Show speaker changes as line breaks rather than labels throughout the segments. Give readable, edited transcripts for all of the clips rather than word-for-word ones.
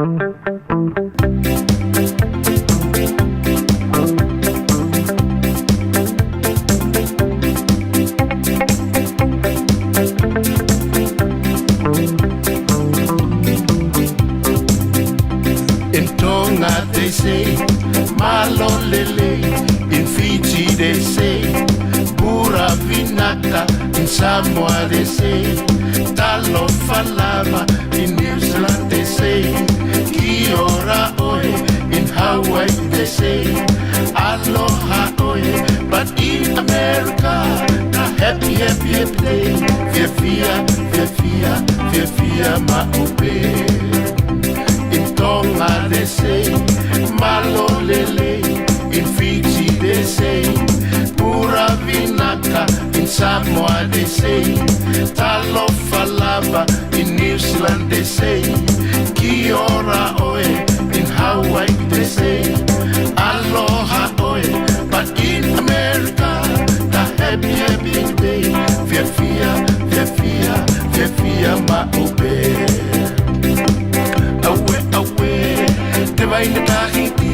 In Tonga they say, Malolele. In Fiji they say, Pura Vinaka. In Samoa they say, Talo Falava. In New Zealand they say, Kiora Oe. In Hawaii they say, Aloha Oe. But in America, the happy, happy, happy day. Fia, fia, fia, fia, fia, ma'upe. In Tonga they say, Malolele. In Fiji they say, Pura Vinaka. In Samoa they say, Talo Falava. In New Zealand they say, Kiora Oe. In Hawaii they say, Aloha Oe. But in America, the happy, happy day. Fia, fia, fia, fia, fia, fia, ma'upe. Awe, awe, te vai na Tahiti.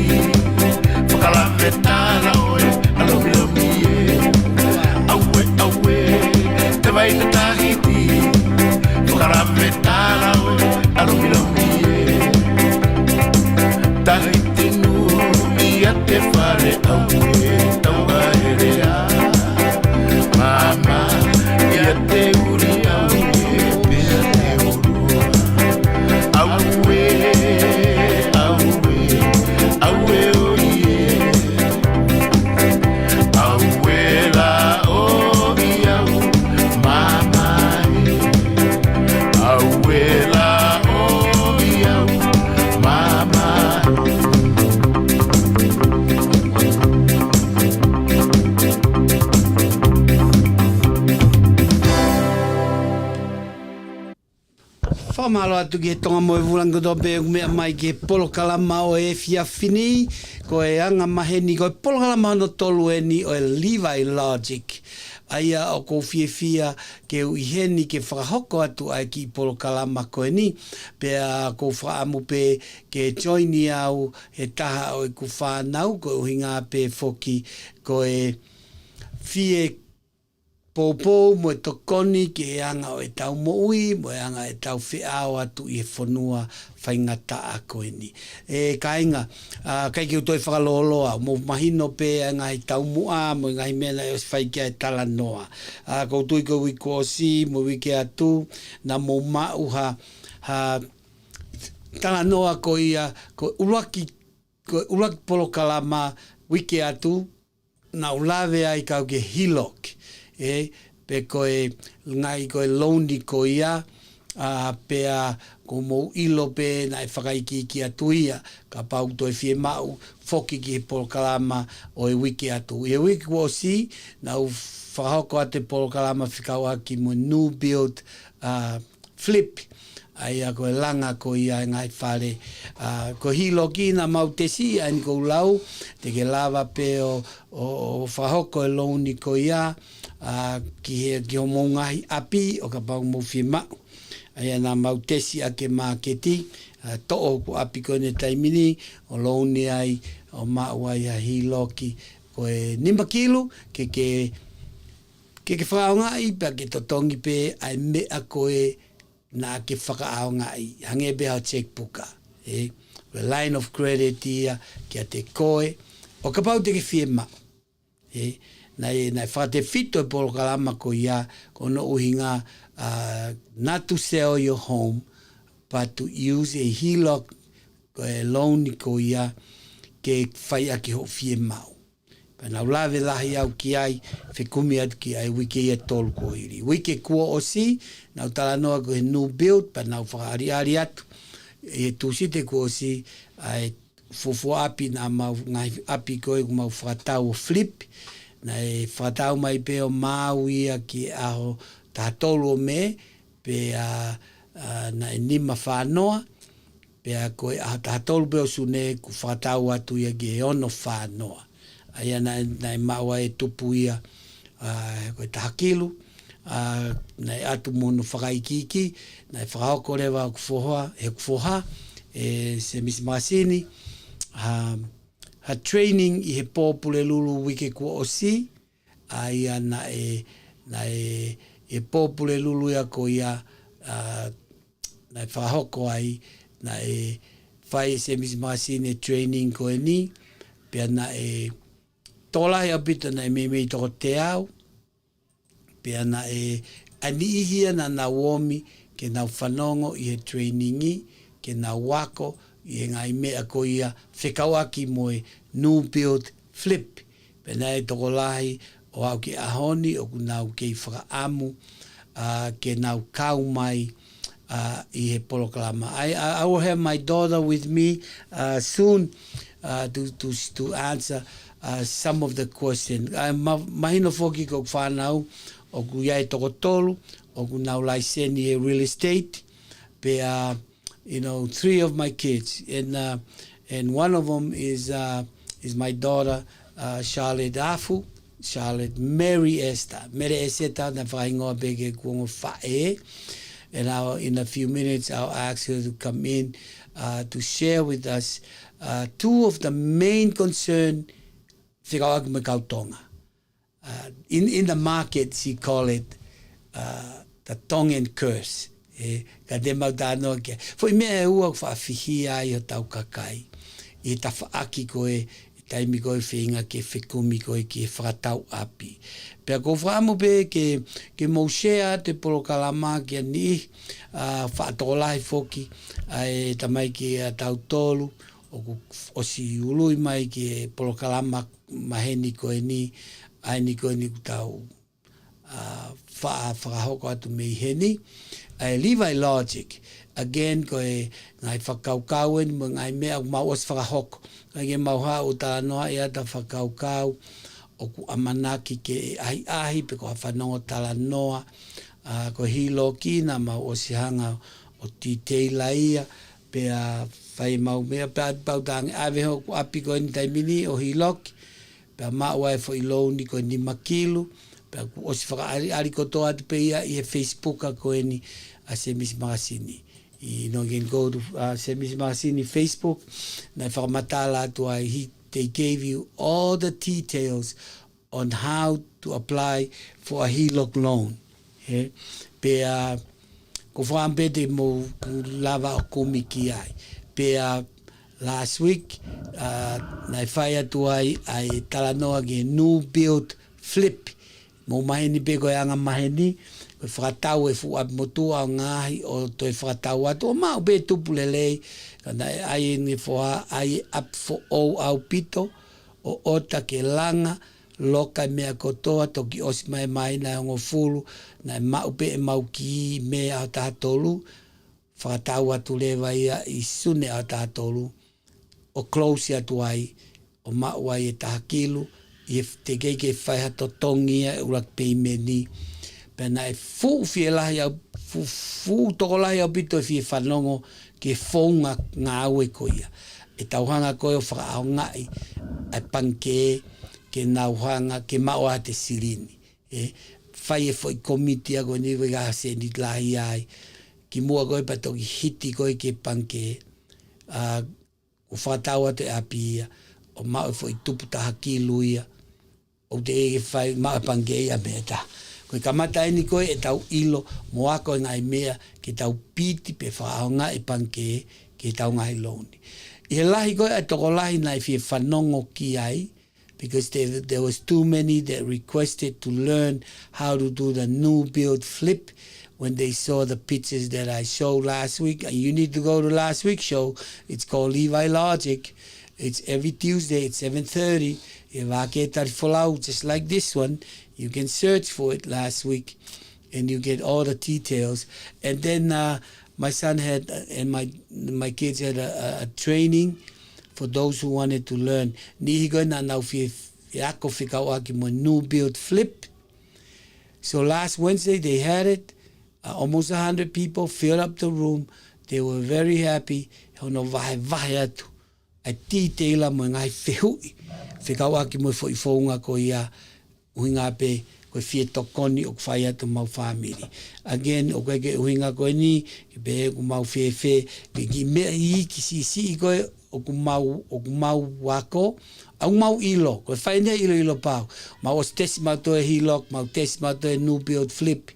Whakalavetara oe, alomi lomi e. Awe, awe, te vai na Tahiti. Whakalavetara oe, alomi lomi e. Tahiti nu, ia te whare aue, taua herea. Mama, ia te uri aue, pea te urua. Aue, aue, aue o ie. Aue la o iau, mama e. Aue la o iau, mama e.
Whamalo atu ki he tonga moe vulanga tō pe mea mai ki he polo kalama o e whiawhini, ko e anga maheni, ko e polo kalama no tolu e ni o e Levi Logic. Aia o kou whiawhia ke ui heni ke whakahoko atu ai ki polo kalama koe ni, pea kou whaamu pe ke joini au he taha o e ku whanau, ko uhinga pe foki ko e whie Pōpō mo e tokoni ki e anga o e tau moui, mo e anga e tau whiao atu i e whanua whaingata a koe ni. E kainga, kai ki utoi whakaloloa, mo mahino pe anga i tau mua, mo ngai mena e whaikia e tala noa. Koutui ko wiko o si, mo wike atu, na mo mauha, tala noa ko ia, ko ulaki polo kalama wike atu, na ulawe ai kau ke hilok. Pe koe ngai koe louni ko ia, pea ko mou ilo pe na e whakaiki ki atu ia, ka pau toi whie mau, whoki ki he polo kalama o e wiki atu. E wiki o si, na u whakahoko a te polo kalama whikau aki mo new build flip, ai a koe langa ko ia ngai whare. Ko hilo ki na mau tesi, aini ko lau, te ke lava pe o whakahoko e louni ko ia, ki o mō ngahi api o ka pau mō whie mau. Aia nā mau tesi a ke māketi, to'o ku api koe ne taimini, o louni ai, o mau ai a hiloki, koe nima kilo, ke whakao ngai, pa ke totongi pe, ai mea koe nā ke whakao ngai, hange beha checkbooka. Koe line of credit ia, ki a te koe, o ka pau te ke whie mau. Nei whate fito e polo kalama ko ia, ko no uhinga, not to sell your home, but to use a HELOC, ko e loan ko ia, ke whai aki ho whie mau. Pena ulawe lahi au ki ai, whekumi atu ki ai, wike ia tolu ko iri. Wike kua o si, nau tala noa ko he new build, pa nau whakaari atu, e tūsite ko o si, ai fofo api na mau, ngai api koe ku mau whakatau o flip, na e whakatau mai pe o mau ia ki aho tātolu o me, pe na e nima whanoa, pe a koe a tātolu pe o sune ku whakatau atu ia ki e ono whanoa. Aia na e maua e tupu ia koe tahakilu, na e atu mono whakaikiki, na e whakahoko rewa ku whoha, he ku whoha, se Miss Masini, ha training I he pōpule lulu wike kua o si, a ia na e pōpule lulu ia ko ia, na e whahoko ai, na e whai se Miss Masini training ko e ni, pia na e tolahi apita na e mei toko te au, pia na e anihia na womi ke na whanongo I he trainingi, ke na wako I ngai mea ko ia whekawaki moe new build flip. Pena e toko lahi o au ke ahoni o kunau ke I whakaamu ke nau kau mai I he polokalama. I will have my daughter with me soon to answer some of the questions. Mahino foki ko whanau o ku iai toko tolu, o ku nau laiseni e real estate, pe you know, 3 of my kids, and one of them is my daughter Charlotte Afu, Charlotte Mary Esther na whaingoa bege kuongo whae, and in a few minutes I'll ask her to come in to share with us 2 of the main concern whikawaki me kautonga. In the market, she call it the tongue and curse. Ka te mau tānoa kia. Fo I mea ua whaafihia ai o tau kakai. I ta whaaki koe, I taimi koe whinga ke whekumi koe ke whakatau api. Pea ko whaamu pe ke maushea te polokalama kia ni, whaatolahi foki, e tamai ke tau tolu, o si ului mai ke polokalama maheni koe ni, ai ni koe ni kutau whakahoko atu mei heni. Levi Logic, again koe ngai whakaukauen, mo ngai mea mau os whakahoko. Ngai mauha o tā noa ea ta whakaukau, o ku amanaki ke ahi pe ko hawhanongo tala noa, ko hilo ki na mau o sihanga o titeila ia, pe whai mau mea, pe pautangi aveho ku api koe ni taimini o hiloki, pe mau ai fo iloni koe ni makilu, pe ku osi whakaari kotoa atu pe ia I he Facebook a koe ni a se Miss Masini. You know, you can go to se Miss Masini Facebook, na whakamatala atu ai, they gave you all the details on how to apply for a HELOC loan. Yeah? Pe ko whaambete mo lava o komiki ai. Pe last week, na whai atu ai talanoa ke new build flip. Mo maheni pe koe anga maheni, koe whakatau e fuapi motua o ngahi o toi whakatau atu, o mau pe tupulelei, kana ai ni foa, ai up for o au pito, o ota ke langa, loka mea kotoa, toki osima e mai na ongo fulu, na mau pe e mau ki mea o tātolu, whakatau atu lewa ia I sune o tātolu, o close atu ai, o mau ai e tahakilu, I te keike whaiha to tongia e urak pei me ni. Pena e fu fie lahi au, fu toko lahi au pito e fie whanongo ke whaunga ngā aue koia. E tauhanga koe o whakaao ngai, ai panke, ke nauhanga, ke maoa te sirini. Whai e whai komitia koe ni wega se ni lahi ai, ki mua koe pa toki hiti koe ke panke, o whataua te apia, o mao e whai tupu taha ki luia, o te ege whai mao e pangea mea ta. Koe kamata eni koe e tau ilo moa koe ngai mea ke tau piti pe whaonga e panke ke tau ngai loni. I he lahi koe e toko lahi nai fie whanongo ki ai, because there was too many that requested to learn how to do the new build flip when they saw the pictures that I showed last week. And you need to go to last week's show. It's called Levi Logic. It's every Tuesday at 7:30. Just like this one, you can search for it last week and you get all the details. And then my son had, and my kids had a training for those who wanted to learn. Nihigo na nau fi ako fikau aki mo new build flip. So last Wednesday they had it. Almost 100 people filled up the room. They were very happy. Hono vahe atu. A titeila mo ngai whihui. Whikau aki mo whaunga ko ia uhinga pe koe fia tokoni o whai atu mau whamiri. Again, o koe ke uhinga koe ni, ke pe ku mau whewhe, ki mea i ki si koe o ku mau wako, au mau ilo, koe whainea ilo pau. Mau o tesi mau toe hilok, mau tesi mau toe nupi o flip.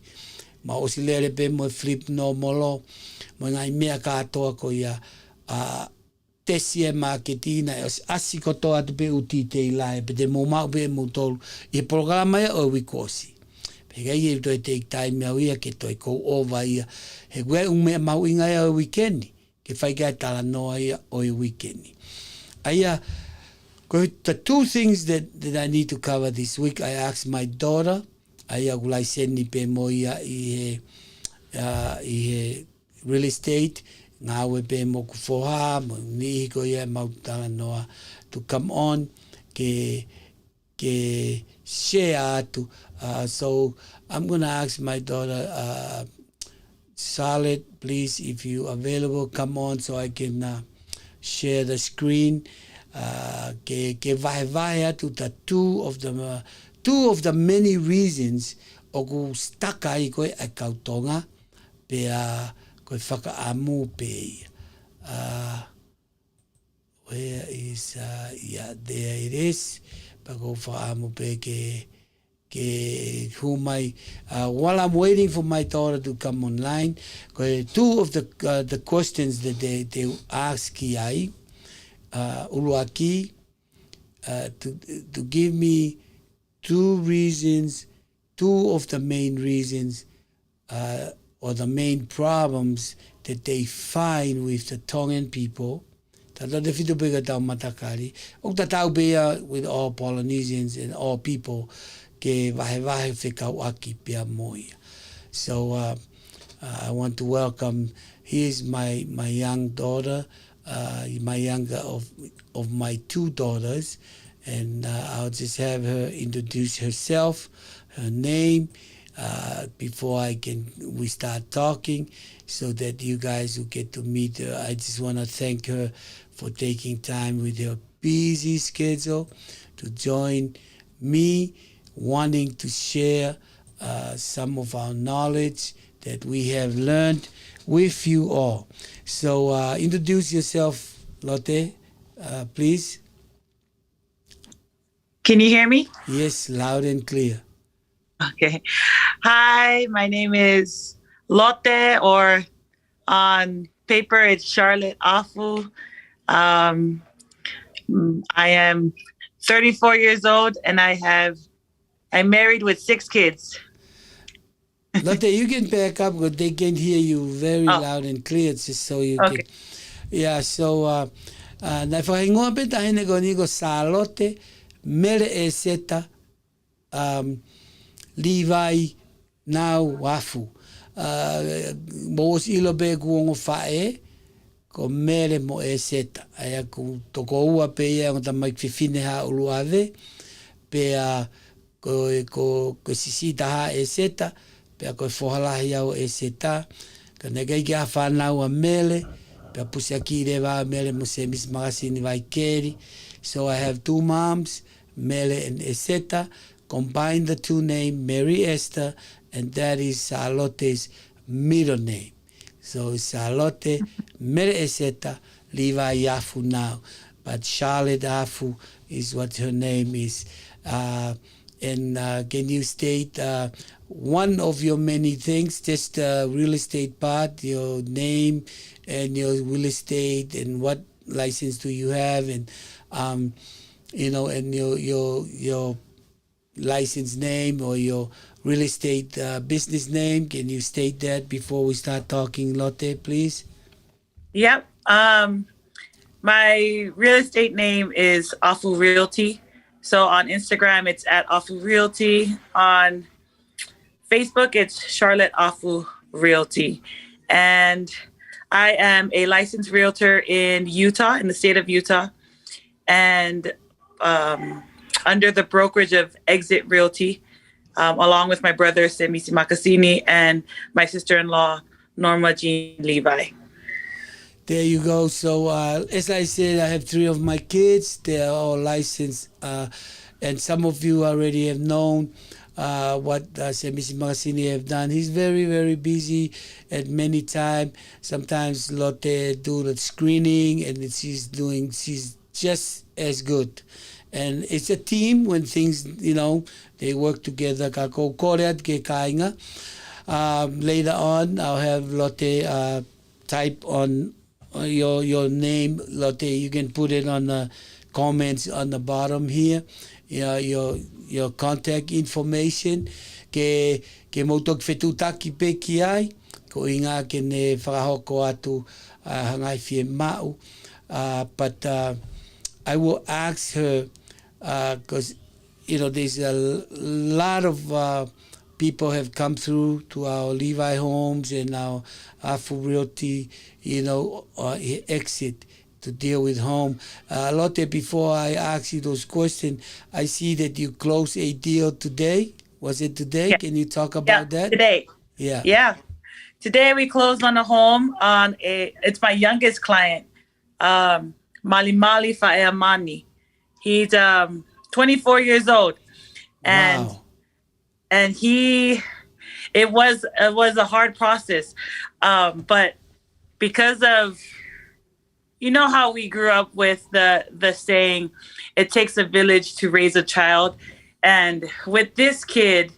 Mau o si lere pe mo flip no molo, mo ngai mea katoa ko ia tesi e marketina, e asi kotoa atu pe uti te ilae, pe te mo mau pe mo tolu, i programa ia o wikosi. Pe gai e toi take time au ia, ke toi kou ova ia, he kwe mea mau inga ia o weekendi, ke whai kai tala noa ia o weekendi. Aia, the two things that I need to cover this week, I asked my daughter, aia gulai seni pe mo ia i he real estate, ngā we pe mo ku foha, mo nihi ko ia mau tala noa, to come on, ke share atu. So I'm going to ask my daughter, Charlotte, please, if you available, come on so I can share the screen. Ke vahe atu ta two of the many reasons o ku staka i koe a kautonga pe koe whakaamu pe where is yeah, there it is, pa ko whakaamu pe ke humai while I'm waiting for my daughter to come online, koe two of the questions that they ask ki ai uluaki to give me two of the main reasons or the main problems that they find with the Tongan people. Tata te whitu pega tau matakari. O ta tau pea with all Polynesians and all people ke vahe whekau aki pia moia. So I want to welcome, here's my young daughter, my younger of my two daughters, and I'll just have her introduce herself, her name, before we start talking, so that you guys will get to meet her. I just want to thank her for taking time with her busy schedule to join me, wanting to share some of our knowledge that we have learned with you all. So introduce yourself, Lotte, please.
Can you hear me?
Yes, loud and clear.
Okay. Hi, my name is Lotte, or on paper it's Charlotte Afu. I am 34 years old and I'm married with 6 kids.
Lotte, you can back up because they can hear you very loud and clear, just so you can. Yeah, so na whahingoa pe tahine ko ni ko Charlotte mere e seta Levi now wafu. Mos ilo be kuongo fae ko mere mo e seta. Aya ku toko ua pe ia ngota mai whiwhine ha ulu ave pe ko sisita ha e seta pe ko whohalahi au e seta ka negai ki a whanau a mele pe pusi a ki rewa mele mo se mis magasini vai keri. So I have 2 moms, Mele and Eseta. Combine the 2 names, Mary Esther, and that is Charlotte's middle name. So Charlotte, Mary Eseta, Levi Yafu now. But Charlotte Afu is what her name is. And can you state one of your many things, just the real estate part, your name and your real estate, and what license do you have, and and your license name or your real estate business name? Can you state that before we start talking, Lotte, please?
Yep. My real estate name is Afu Realty. So on Instagram, it's at Afu Realty. On Facebook, it's Charlotte Afu Realty. And I am a licensed realtor in Utah, in the state of Utah. And under the brokerage of Exit Realty, along with my brother, Semisi Makasini, and my sister-in-law, Norma Jean Levi.
There you go. So as I said, I have 3 of my kids. They are all licensed. And some of you already have known what Semisi Makasini have done. He's very, very busy at many times. Sometimes Lotte do the screening, and she's just as good. And it's a team when things, they work together. Kako koreat ke kainga. Later on, I'll have Lotte type on your name, Lotte. You can put it on the comments on the bottom here. Your contact information. Ke mautok whetutaki pe ki ai. Ko inga ke ne whakahoko atu hangai fie mau. But I will ask her, because there's a lot of people have come through to our Levi Homes and our Afu Realty, exit to deal with home. Lotte, before I ask you those questions, I see that you closed a deal today. Was it today?
Yeah.
Can you talk about that?
Today.
Yeah.
Today we closed on a home it's my youngest client, Malimali Fa'eamani. He's 24 years old. And
wow.
And it was a hard process. But because of, how we grew up with the saying, it takes a village to raise a child. And with this kid,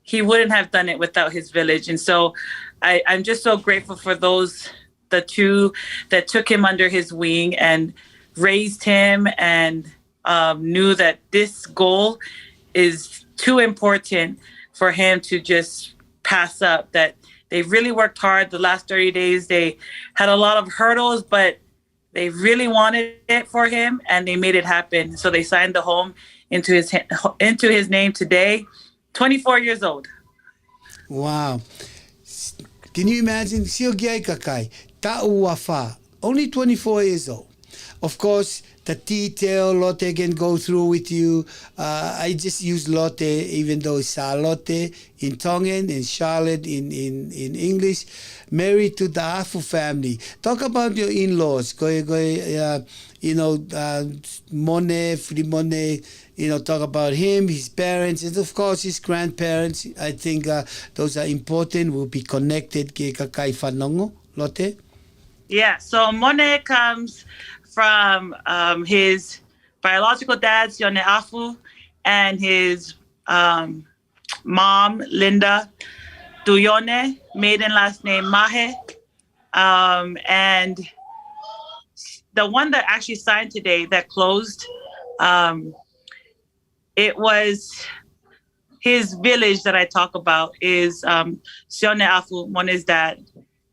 he wouldn't have done it without his village. And so I'm just so grateful for the two that took him under his wing and raised him and knew that this goal is too important for him to just pass up, that they really worked hard the last 30 days. They had a lot of hurdles, but they really wanted it for him and they made it happen. So they signed the home into his name today, 24 years old.
Wow. Can you imagine? Siogiai kakai, ta'uafa, only 24 years old. Of course, the detail Lotte can go through with you. I just use Lotte, even though it's Lotte in Tongan and Charlotte in English. Married to the Afu family. Talk about your in-laws. Mone, Frimone, talk about him, his parents, and of course his grandparents. I think those are important. Will be connected. Ke kakai whanongo, Lotte?
Yeah, so Mone comes from his biological dad, Sione Afu, and his mom, Linda Tuyone, maiden last name Mahe. And the one that actually signed today that closed, it was his village that I talk about is Sione Afu, Mone's dad,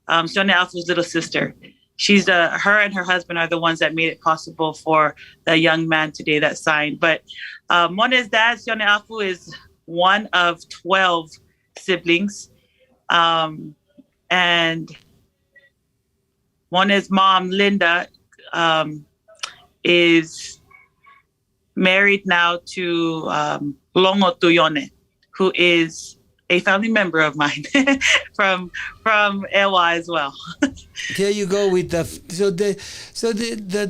Sione Afu's little sister. Her and her husband are the ones that made it possible for the young man today that signed. But Mone's dad, Sione Afu, is one of 12 siblings. And Mone's mom, Linda, is married now to Longo Tuyone, who is a family member of mine from Ewa as well.
There you go with the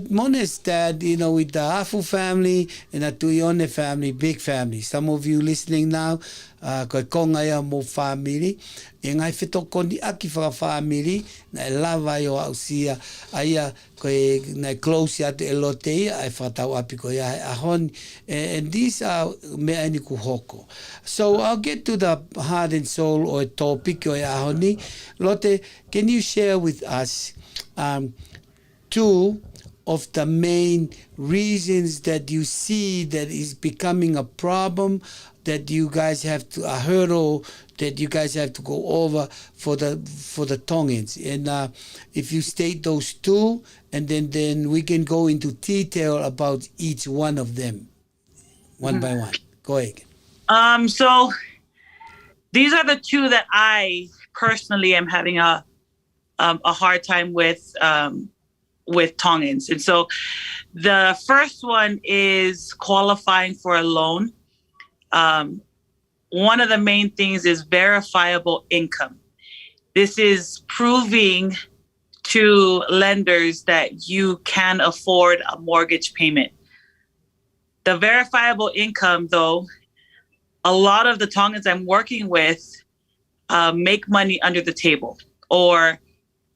Mone's dad, with the Afu family and the Tuyone family, big family. Some of you listening now, koe konga ia mo family, e ngai whetokoni aki whaka family, na e lawa i o ausia, aia koe na close atu e lote ia, e whakatau api koe ia he ahoni, and these are mea ni ku hoko. So I'll get to the heart and soul or topic o e ahoni. Lotte, can you share with us two of the main reasons that you see that is becoming a problem, that you guys have to, a hurdle that you guys have to go over for the Tongans? And if you state those two, and then we can go into detail about each one of them, one by one. Go ahead.
So these are the two that I personally am having a hard time with Tongans. And so the first one is qualifying for a loan. One of the main things is verifiable income. This is proving to lenders that you can afford a mortgage payment. The verifiable income, though, a lot of the Tongans I'm working with make money under the table or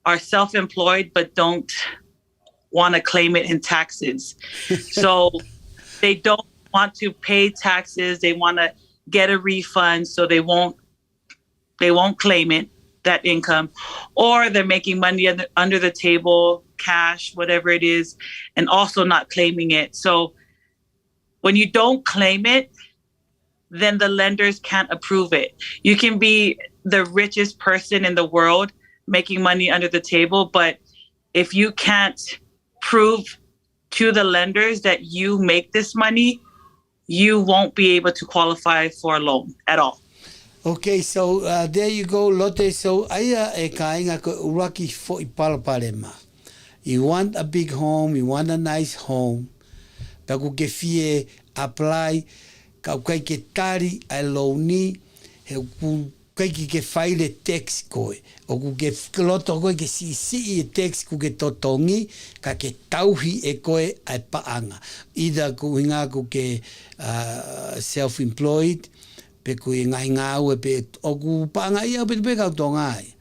are self-employed but don't want to claim it in taxes. So they don't want to pay taxes. They want to get a refund, so they won't claim it, that income, or they're making money under the table, cash, whatever it is, and also not claiming it. So when you don't claim it, then the lenders can't approve it. You can be the richest person in the world making money under the table, but if you can't prove to the lenders that you make this money, you won't be able to qualify for a loan at all.
Okay, so there you go, Lotte. So aia e kainga ko uraki fo I palapalema. You want a big home, you want a nice home. Taku ke fie apply, ka kai ke tari ai loani, he ku kai ke faile tax koe. O ku ke loto koe ke si e tax ku ke totongi, ka ke tauhi e koe ai paanga. Ida ku hinga ku ke self-employed, pe ku ngai ngau e pe o ku paanga ia pe ka tongai.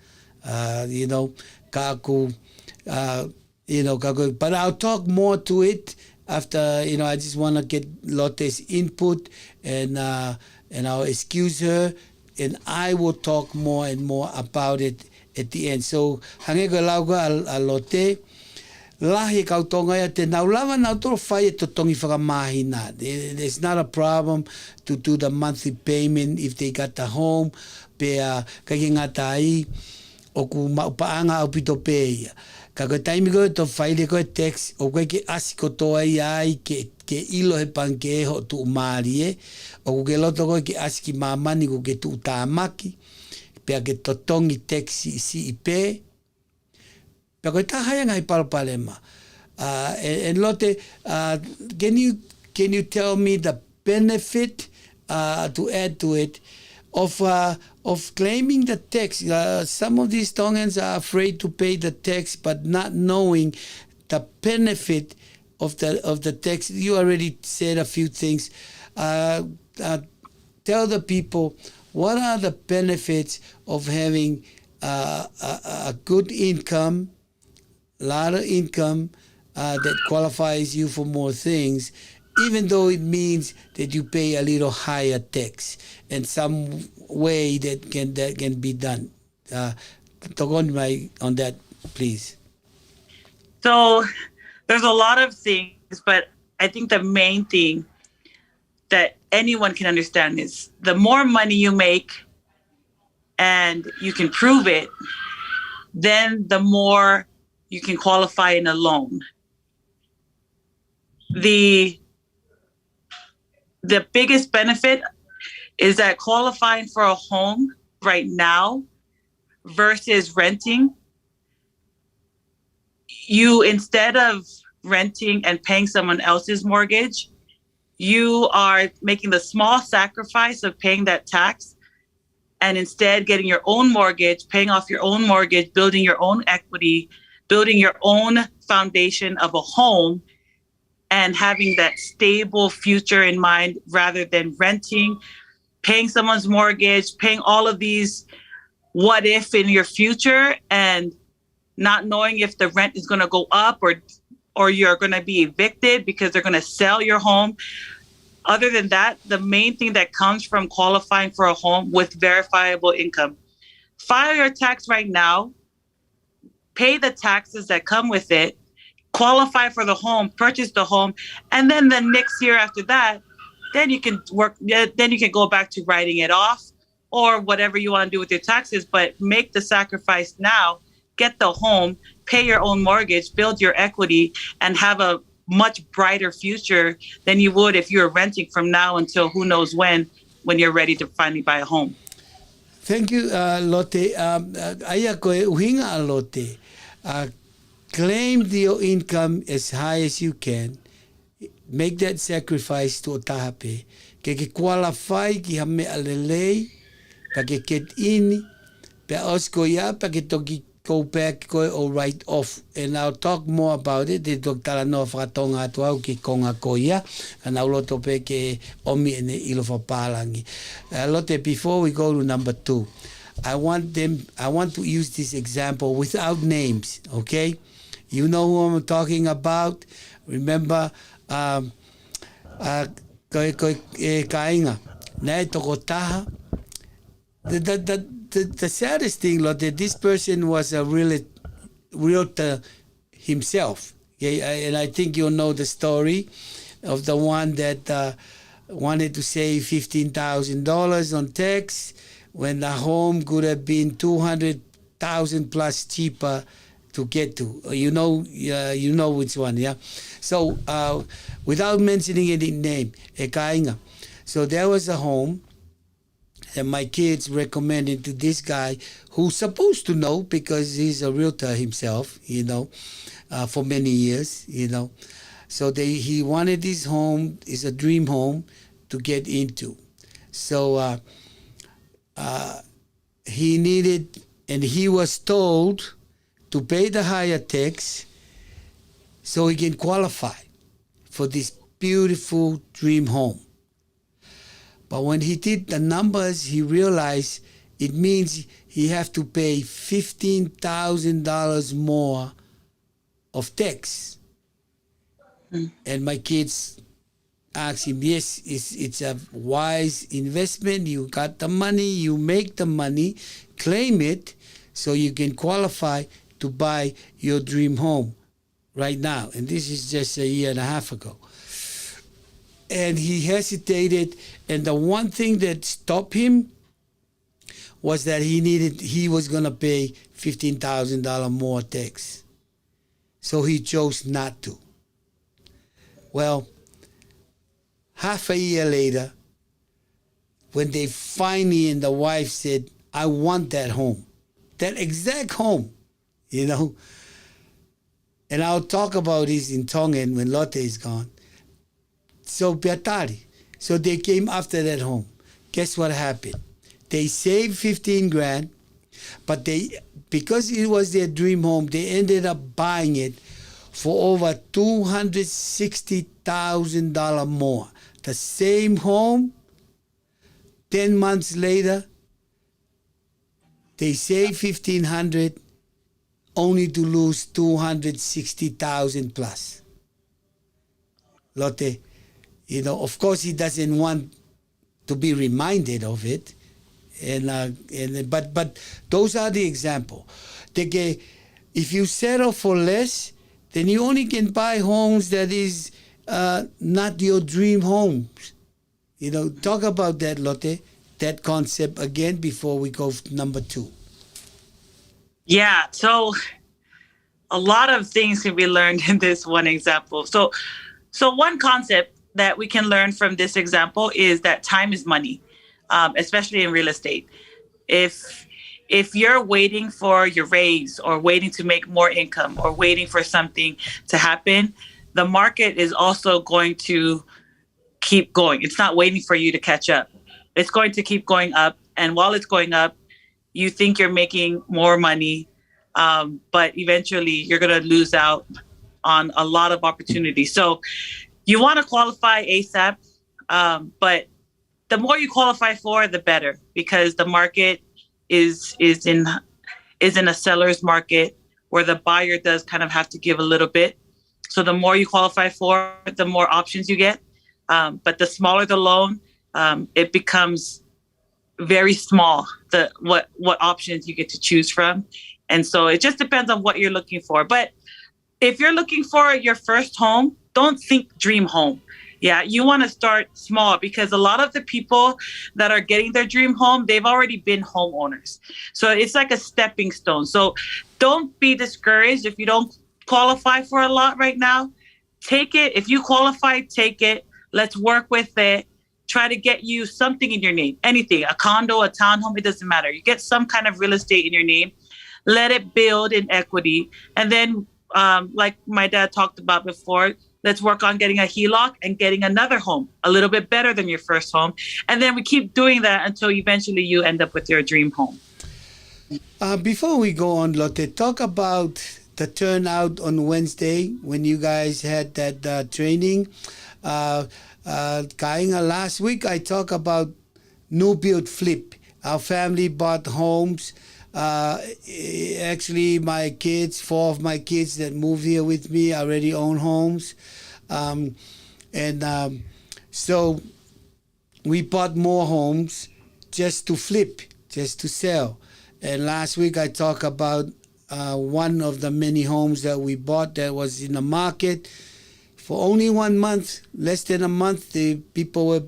You know, ka ku but I'll talk more to it after, I just want to get Lotte's input and I'll excuse her and I will talk more and more about it at the end. So, hange ko lauga a Lotte, lahi kautonga ia te nau lava nau toro whai e to tongi whakamahina. There's not a problem to do the monthly payment if they got the home, pe kai ngata ai o ku maupaanga au pito pe ia. Ka koe taimi koe to whaile koe tax o koe ke asi kotoa ai ke ilo he panke ho tu umari e o ku ke loto koe ke asi ki mamani ku ke tu utamaki pea ke totongi tax si I pe pea koe tahaya ngai palpalema and Lotte, can you tell me the benefit to add to it of claiming the tax? Some of these Tongans are afraid to pay the tax, but not knowing the benefit of the tax. You already said a few things. Tell the people what are the benefits of having a good income, a lot of income that qualifies you for more things, even though it means that you pay a little higher tax and some way that can be done. Talk on that, please.
So there's a lot of things, but I think the main thing that anyone can understand is the more money you make and you can prove it, then the more you can qualify in a loan. The biggest benefit is that qualifying for a home right now versus renting, you, instead of renting and paying someone else's mortgage, you are making the small sacrifice of paying that tax and instead getting your own mortgage, paying off your own mortgage, building your own equity, building your own foundation of a home, and having that stable future in mind rather than renting, paying someone's mortgage, paying all of these what if in your future and not knowing if the rent is going to go up or you're going to be evicted because they're going to sell your home. Other than that, the main thing that comes from qualifying for a home with verifiable income, file your tax right now, pay the taxes that come with it, qualify for the home, purchase the home, and then the next year after that, then you can go back to writing it off or whatever you want to do with your taxes, but make the sacrifice now, get the home, pay your own mortgage, build your equity, and have a much brighter future than you would if you were renting from now until who knows when you're ready to finally buy a home.
Thank you, Lotte. Aya koe uhinga a Lotte. Claim your income as high as you can. Make that sacrifice to otahape. Ke qualify ki hame alelei, pa ke ket ini, pa osko ia, pa ke toki go back or write off. And I'll talk more about it. Te tok tala no whakatonga atu au ki konga ko ia. And I'll loto pe ke omi ene ilo whapalangi. Lotte, before we go to number 2, I want to use this example without names, okay? You know who I'm talking about. Remember, kainga. Nei toko taha. The saddest thing, Lotte, this person was a realtor himself. Okay? And I think you'll know the story of the one that wanted to save $15,000 on tax when the home could have been $200,000 plus cheaper to get to. You know which one, yeah? So without mentioning any name, ekainga. So there was a home that my kids recommended to this guy who's supposed to know because he's a realtor himself, for many years, So he wanted this home, it's a dream home to get into. So he needed, and he was told to pay the higher tax so he can qualify for this beautiful dream home. But when he did the numbers, he realized it means he have to pay $15,000 more of tax. And my kids asked him, yes, it's a wise investment. You got the money, you make the money, claim it so you can qualify to buy your dream home right now. And this is just a year and a half ago. And he hesitated, and the one thing that stopped him was that he was going to pay $15,000 more tax. So he chose not to. Well, half a year later, when they finally, and the wife said, I want that home, that exact home, And I'll talk about this in Tongan when Lotte is gone. So Piatari. So they came after that home. Guess what happened? They saved $15,000, but because it was their dream home, they ended up buying it for over $260,000 more. The same home, 10 months later, they saved $1,500 only to lose $260,000 plus. Lotte, of course he doesn't want to be reminded of it, but those are the example. If you settle for less, then you only can buy homes that is not your dream homes. Talk about that, Lotte, that concept again before we go to number 2.
Yeah, so a lot of things can be learned in this one example. So one concept that we can learn from this example is that time is money, especially in real estate. If you're waiting for your raise or waiting to make more income or waiting for something to happen, the market is also going to keep going. It's not waiting for you to catch up. It's going to keep going up. And while it's going up, you think you're making more money, but eventually you're going to lose out on a lot of opportunities. So you want to qualify ASAP, but the more you qualify for, the better, because the market is in a seller's market where the buyer does kind of have to give a little bit. So the more you qualify for, the more options you get. But the smaller the loan, it becomes very small, what options you get to choose from. And so it just depends on what you're looking for. But if you're looking for your first home, don't think dream home. Yeah, you want to start small, because a lot of the people that are getting their dream home, they've already been homeowners. So it's like a stepping stone. So don't be discouraged if you don't qualify for a lot right now. Take it. If you qualify, take it. Let's work with it. Try to get you something in your name, anything, a condo, a townhome, it doesn't matter. You get some kind of real estate in your name, let it build in equity. And then like my dad talked about before, let's work on getting a HELOC and getting another home, a little bit better than your first home. And then we keep doing that until eventually you end up with your dream home.
Before we go on, Lotte, talk about the turnout on Wednesday when you guys had that training. Kainga, last week I talked about new build flip. Our family bought homes. Actually, my kids, 4 of my kids that moved here with me already own homes. And so we bought more homes just to flip, just to sell. And last week I talked about one of the many homes that we bought that was in the market for only 1 month, less than a month. The people were,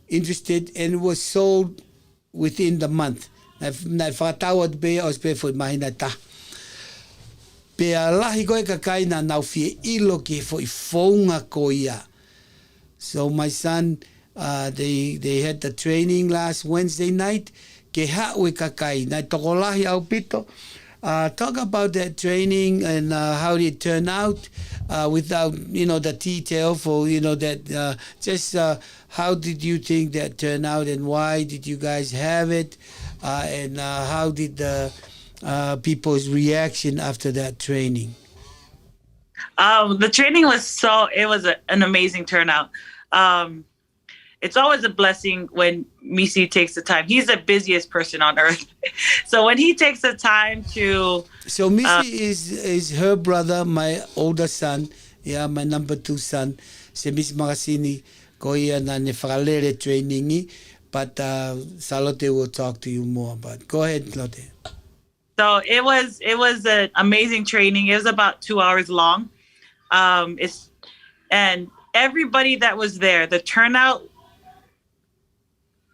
interested, and it was sold within the month. Na whakatawad be o spe foi mahina ta. Pe a lahi koe ka kaina nau fie ilo ki foi fonga ko ia. So my son, they had the training last Wednesday night. Ke hawe ka kai. Na toko lahi au pito. Talk about that training and how did it turn out without, the detail for, that just how did you think that turned out and why did you guys have it? And how did the people's reaction after that training?
The training was an amazing turnout. It's always a blessing when Misi takes the time. He's the busiest person on earth. So when he takes the time to...
So Misi is her brother, my older son, my number 2 son. Se Misi Makasini ko ia na ne whakalere trainingi, but Salote will talk to you more about. Go ahead, Lotte.
So it was an amazing training. It was about 2 hours long. And everybody that was there, the turnout,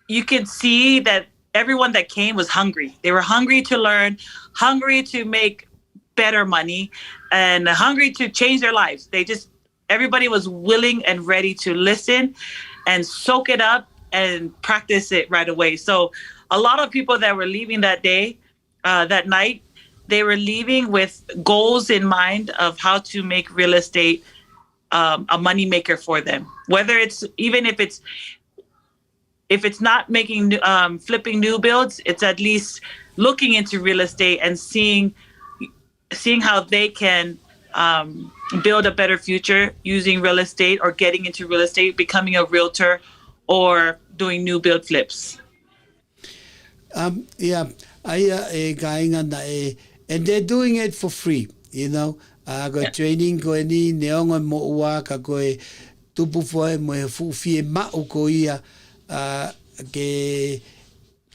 you could see that everyone that came was hungry. They were hungry to learn, hungry to make better money, and hungry to change their lives. Everybody was willing and ready to listen and soak it up and practice it right away. So a lot of people that were leaving that day, that night, they were leaving with goals in mind of how to make real estate a money maker for them. Whether if it's not making flipping new builds, it's at least looking into real estate and seeing how they can build a better future using real estate or getting into real estate, becoming a realtor or doing new build flips.
And they're doing it for free, Go training ko ni neongo mo ua ka koe tupu foi mo fu fie ma'u ko ia ke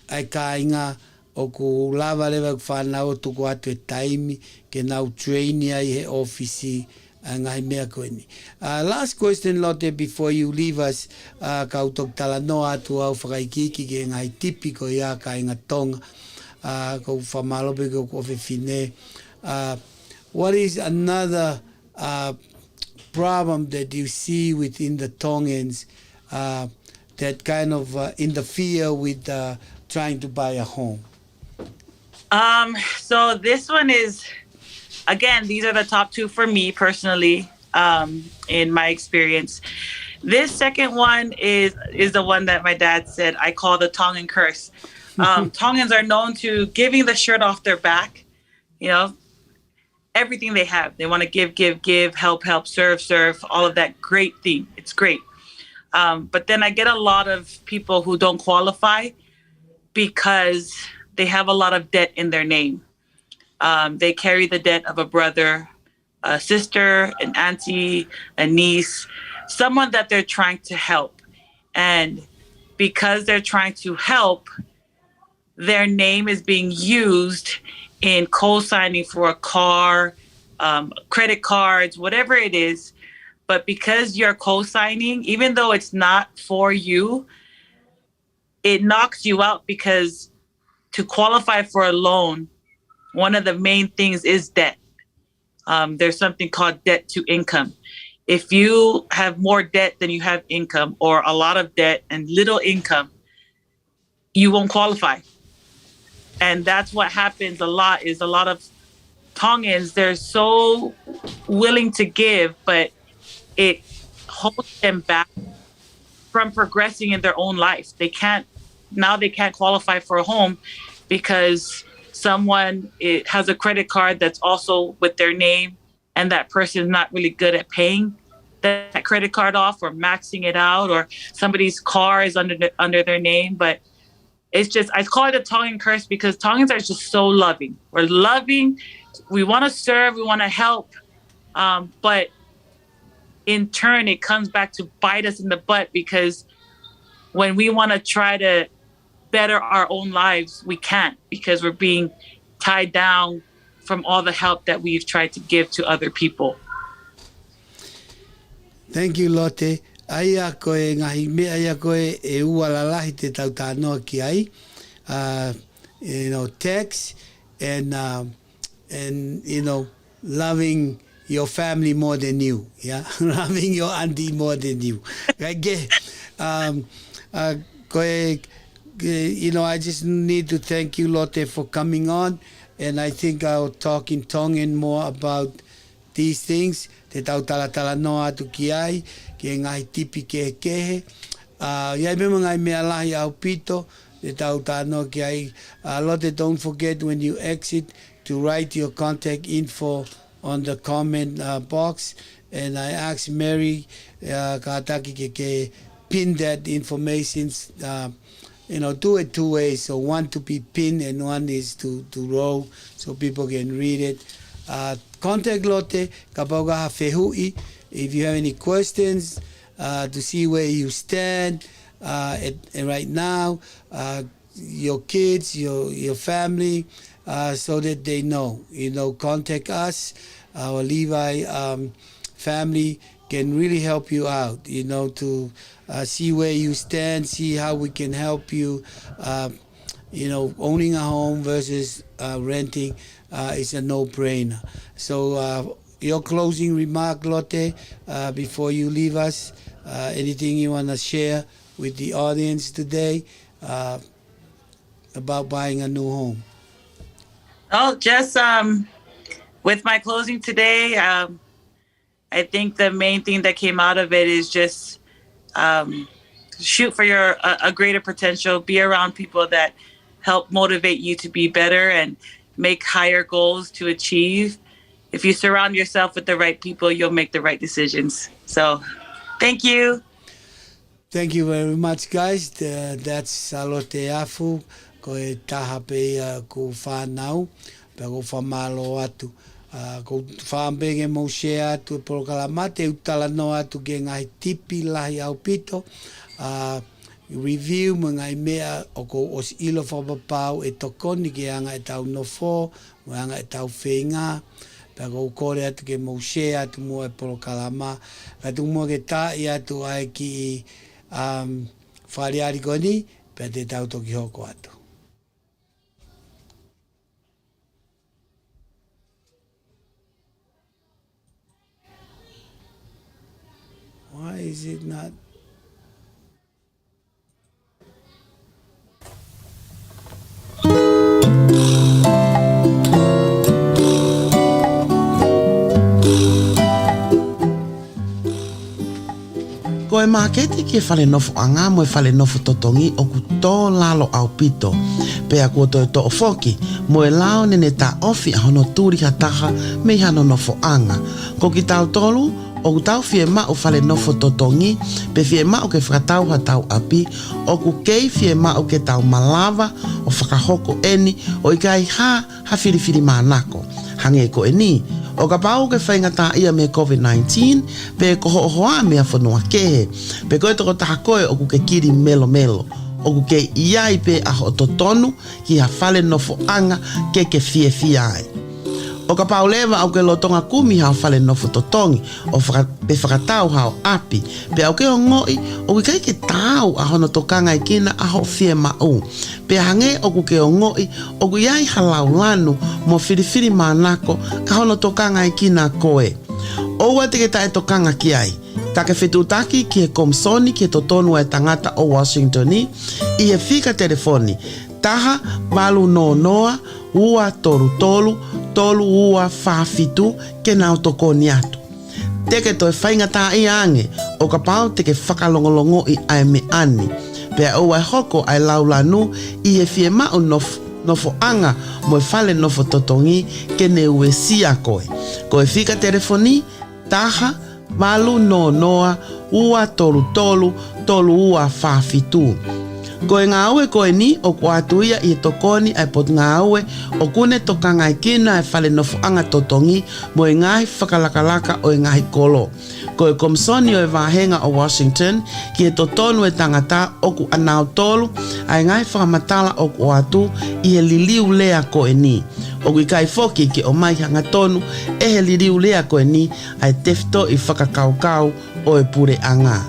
ai kainga o ku lava lewa whanau tuku atu e taimi ke nau traini ai he ofisi ngai mea koe ni. Last question, Lotte, before you leave us, ka utok tala no atu au whakaikiki ke ngai tipi ko ia kainga tonga ko whamalope ko kowe fine. What is another problem that you see within the Tongans that kind of interfere with trying to buy a home?
So this one is, again, these are the top 2 for me personally, in my experience. This second one is the one that my dad said I call the Tongan curse. Tongans are known to giving the shirt off their back, everything they have. They want to give, help, serve, all of that great thing. It's great. But then I get a lot of people who don't qualify because they have a lot of debt in their name. They carry the debt of a brother, a sister, an auntie, a niece, someone that they're trying to help. And because they're trying to help, their name is being used in co-signing for a car, credit cards, whatever it is. But because you're co-signing, even though it's not for you, it knocks you out because to qualify for a loan, one of the main things is debt. There's something called debt to income. If you have more debt than you have income, or a lot of debt and little income, you won't qualify. And that's what happens a lot of Tongans, they're so willing to give, but it holds them back from progressing in their own life. They can't qualify for a home because someone has a credit card that's also with their name, and that person is not really good at paying that credit card off or maxing it out, or somebody's car is under their name. But it's just, I call it a Tongan curse because Tongans are just so loving. We're loving. We want to serve. We want to help. But in turn, it comes back to bite us in the butt, because when we want to try to better our own lives, we can't, because we're being tied down from all the help that we've tried to give to other people.
Thank you, Lotte. Aia koe ngahi mea ia koe e ua lalahi te tau tānoa ki ai. Text and loving your family more than you. Yeah, loving your auntie more than you. I just need to thank you, Lotte, for coming on. And I think I'll talk in Tongan more about these things. Te tau talatala noa atu ki ai, ki ngai tipi kehe. Iai mema ngai mea lahi au pito, te tau tānoa ki ai. Lotte, don't forget when you exit to write your contact info on the comment box. And I asked Mary, Kataki ke pin that information. Do it two ways. So one to be pinned and one is to roll so people can read it. Contact Lotte, kapaugaha fehui. If you have any questions to see where you stand and right now, your kids, your family, so that they know. Contact us. Our Levi family can really help you out, to see where you stand, see how we can help you. Owning a home versus renting is a no-brainer. So your closing remark, Lotte, before you leave us, anything you want to share with the audience today about buying a new home?
Oh, just with my closing today, I think the main thing that came out of it is just shoot for a greater potential, be around people that help motivate you to be better and make higher goals to achieve. If you surround yourself with the right people, you'll make the right decisions. So thank you.
Thank you very much, guys. That's Lotte Afu, ko e taha pe ko whanau, pe ko whamalo atu. Ko whaambenge mo share atu e porokalamate, utala no atu ke ngai tipi lahi au pito. Review mga mea o ko os ilo whapapau e tokoni ki anga e tau nofo, mo anga e tau whenga. Pe ko kore atu ke mo share atu mo e porokalama. Atu mo ke tai atu ai ki whariari koni, pe te tau toki hoko atu. Why is it not?
Ko e maketi ke whale nofo anga mo e whale nofo totongi o ku tō lalo au pito. Pea kua to e to o foki, mo e lao nene ta ofi a hono tūri hataha me hano nofo anga. Ko ki tau tolu, o ku tau fie ma o whale nofo totongi, pe fie ma o ke whakatau hatau api, o ku kei fie ma o ke tau malava, o whakahoko eni, o i kai ha whiriwhiri mānako. Hange ko e ni, o ka pau ke whaingata ia me COVID-19, pe ko hoa mea whanua kehe, pe koe toko taha koe o ku ke kiri melo melo, o ku ke iai pe aho totonu ki ha whale nofo anga ke fie fie ai. O ka pau lewa au ke lotonga kumi hao whale nofo totongi, pe whakatau hao api, pe au ke o ngoi, o ku kai ke tau a hono tokanga i kina aho fie mau. Pe hange o ku ke o ngoi, o ku iai halau lanu mo whiriwhiri mānako ka hono tokanga i kina koe. O wa te ke tae tokanga ki ai, ta ke whetutaki ki e komsoni ki e totonu e tangata o Washingtoni, i e whika telefoni, taha walu no noa, ua toru tolu, tolu ua whawhitu ke nao toko ni atu. Teke toi whaingata i ange, o ka pau teke whakalongolongo i ai me ani. Pea o ai hoko ai laulanu i e fie mao nofo anga mo fale nofo totongi ke ne uesia koe. Koe fika telefoni, taha, malu no noa, ua tolu tolu, tolu ua whawhitu. Koe ngā aue koe ni o kua atuia I tokoni ai pot ngā aue o kune tokanga I kina e whale nofo anga totongi mo e ngahi whakalakalaka o e ngahi kolo. Koe komsoni o e wahenga o Washington ki e totonu e tangata o ku anau tolu ai ngahi whakamatala o kua atu I he liliu lea koe ni. O kui kai foki ki o mai hanga tonu e he liliu lea koe ni ai tefto I whakakaukau o e pure anga.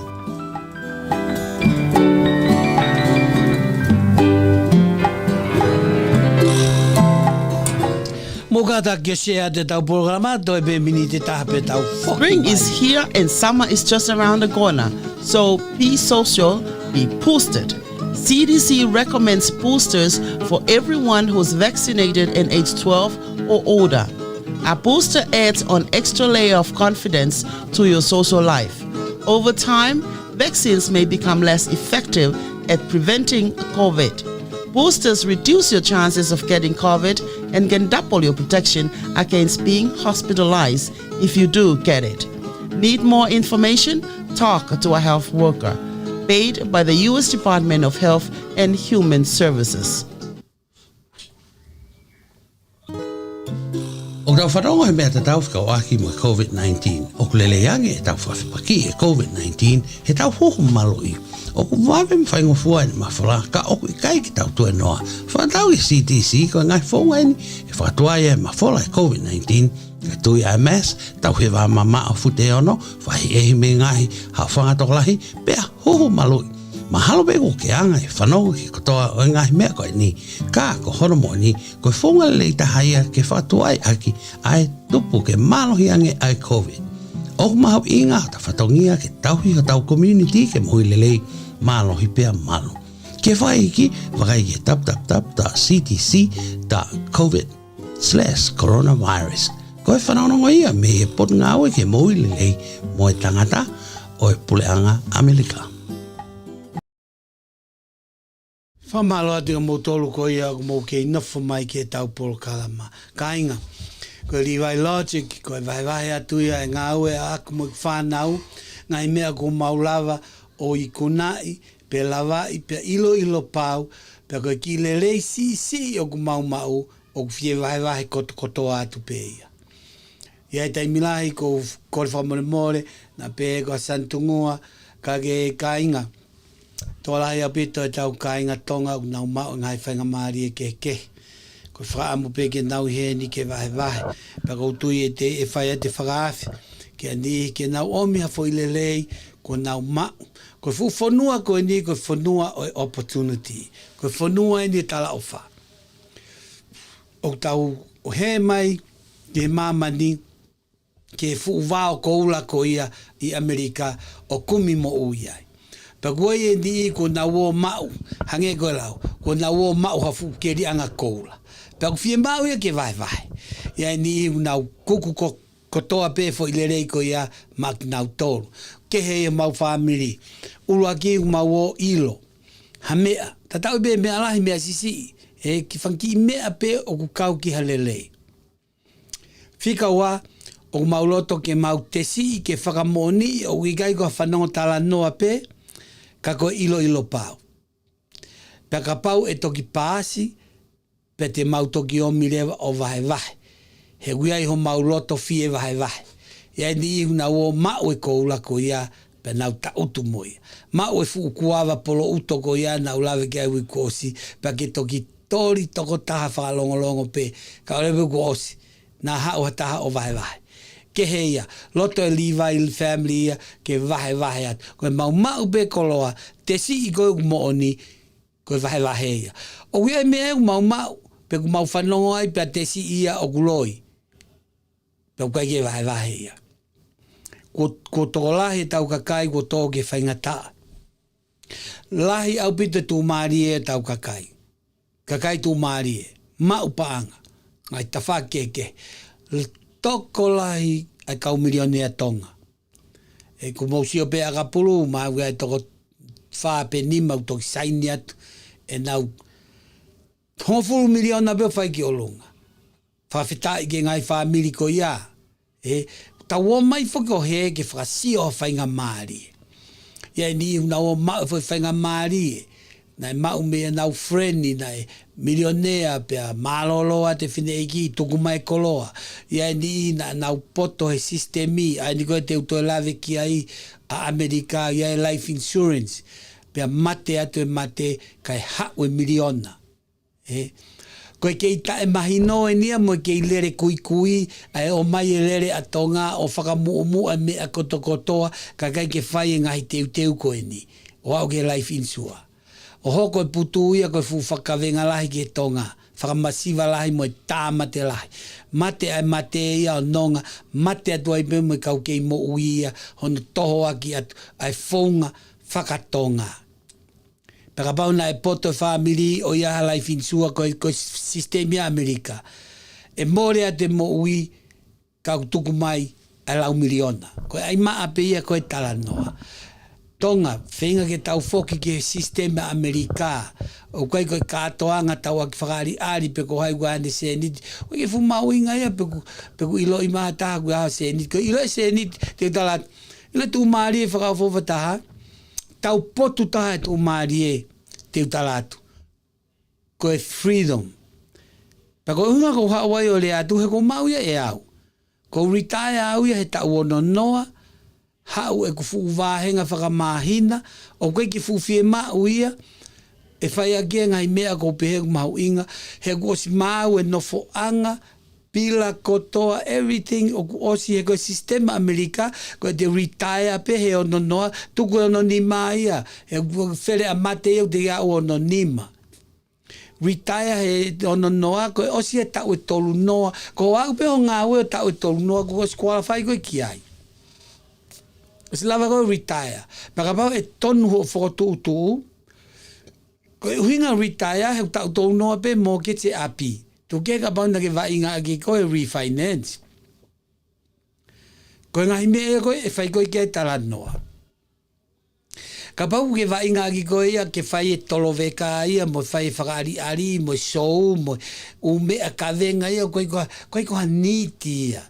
Spring is here and summer is just around the corner. So be social, be boosted. CDC recommends boosters for everyone who's vaccinated and age 12 or older. A booster adds an extra layer of confidence to your social life. Over time, vaccines may become less effective at preventing COVID. Boosters reduce your chances of getting COVID and can double your protection against being hospitalized if you do get it. Need more information? Talk to a health worker. Paid by the U.S. Department of Health and Human Services.
O tau whanonga he mea te tau whakawaki mo COVID-19. O kulele yange he tau whawhipaki e COVID-19 he tau hoho maloi. O ku wawe mwhaingo fua ni mawhala ka o ku ikai ki tau tue noa. Whanatau I CDC ko ngai whonga ni e whakatuai e mawhala e COVID-19 ka tui a mass tau he wā mama o fute ono whahi ehi me ngahi hao whangatokalahi pea hoho maloi. Mahalo bego ke anga e whanonga ki kotoa o ngahi mea koe ni ka ko horomo ni koe whonga lei tahaia ke whakatuai aki ai tupu ke malohi ange ai COVID. O mahau inga ta whatongia ke tauhi o tau community ke mohi lelei malohi pea malo. Ke whai iki wakai ke tap.covid/coronavirus. Koe whanonga ia me e pot ngawe ke mohi lelei mo e tangata o e puleanga Amerika.
Whamalo ati ka motolu ko ia ko mo ke inafo mai ke tau polo kalama. Ka inga. Ko Levi Logic, ko vai atu ia e ngā ue aku mo whanau, ngai mea ko maulawa o I kunai, pe lawai, pe ilo pau, pe ko ki lelei si o ku mau, o ku fie vai koto atu pe ia. Ia tai milahi ko kore whamore na pe ko santungoa, ka ke ka inga. Tola ia pito e tau ka inga tonga, u nau mau ngai whainga maari e ke. Ko whaamu pe ke nau he ni ke vahe. Pa koutui e whai te whakaafi. Ke ani ke nau omi hafo I lelei, ko nau mau. Ko whanua ko ni, ko whanua o opportunity. Ko whanua ni tala o wha. O tau o he mai, ke mamani, ke whao ko ula ko ia I Amerika, o kumi mo uiai. Pa koe e ni ko nau o mau, hange koe lau, ko nau o mau hafu ke ri anga koula. Pa ko fie mau ia ke vai. Ia ni nau kuku kotoa pe fo I lerei ko ia mak nau tolu. Ke he mau family. Ulua ki mau o ilo. Ha mea. Tatau be mea lahi mea sisi. E ki whanki mea pe o ku kau ki halelei. Whika wa o mau loto ke mau tesi ke whakamoni o ikai ko whanonga tala noa pe. Ka ko ilo pau. Pe ka pau e toki paasi. Pe te mau toki o mirewa o vahe. He guia ho mau loto fie vahe. Ia ni una o mau e ko ula ko ia pe nau ta utu moi. Mau e fu kuava polo uto ko ia nau lave ke ai kosi pe ke toki tori toko taha whakalongolongo pe ka olewe kosi na hao taha o vahe. Ke heia, loto e Levi family ia ke vahe at. Koe mau pe koloa, te si I koe kumooni, koe vahe ia. O ia mea mau, pe ku mau whanongo ai pe te si ia o kuloi. Pe ku kai ke vahe ia. Ko toko lahi tau kakai, ko toko ke whaingata. Lahi au pita tu maari e tau kakai. Kakai tu maari e. Mau paanga. Ngai tawha keke. Toko lahi ai kau milione a tonga. E ku mausio pe agapulu, mau e toko wha pe nima u toki saini atu. E nau Tōwhuru miliona beo whai ki olunga. Whawhitai ke ngai whamiri ko ia. Taua mai whako he ke whakasio o whainga maari. Ia ni una o mau whainga maari. Nai mau mea nau freni, nai milionea pia maloloa te whine eki tuku mai koloa. Ia ni nau poto he sistemi. Ai ni koe te utoe lawe ki ai a Amerika, ia life insurance. Pia mate atu e mate kai haue miliona. Koe kei tae mahino e nia mo kei lere kui ai o mai e lere atonga o whakamuumu a mea kotokotoa ka kai ke whai e ngahi teu koe ni. O au ke life insure. O hoko e putu ia koe fu whakawenga lahi ke tonga. Whakamasiva lahi mo e tā mate lahi. Mate ai mate ia o nonga. Mate atu ai me mo e kau kei mo uia. Hono toho aki atu ai whaunga whakatonga. Paka pau na e poto family o ia life insure koe sistemi Amerika. E more ate mo ui kau tuku mai a lau miliona. Koe ai maa pe ia koe tala noa. Tonga, whenga ke tau foki ke sistema Amerika. O koe koe katoanga tau aki whakari ari pe ko hai guane se niti. O ke fu mau inga ia pe ku ilo i maa taha kua hao se niti. Koe ilo e se niti te talat. Ilo tu maari e whakao fofa taha. Tau potu taha e tu maari e te utalatu. Koe freedom. Pa koe unga ko hawai o le atu he ko mau ia e au. Ko retire au ia he tau ono noa. Hau e kufu wahenga whakamahina. O koe ki fufie mau ia. E whai akia ngai mea ko pehe mau inga. He kuosi mau e nofo anga. Pila, kotoa, everything. O kuosi he koe sistema Amerika. Koe te retire pe he ono noa. Tuku ono nima ia. He where a mate iau te iau ono nima. Retire he ono noa. Koe osi e tau e tolu noa. Ko au pe o ngā ue o tau e tolu noa. Ko koe qualify koe ki ai. Osi lava koe retire. Paka pau e tonu ho whakotu utu. Koe uhinga retire he tau tolu noa pe mō ke te api. Tu ke ka pau na ke vai inga ki koe refinance. Koe ngahi mea koe e whai koe ke tala noa. Ka pau ke vai inga ki koe ia ke whai e tolo veka ia mo whai e whakaari ari mo show mo umea ka venga ia koe koha niti ia.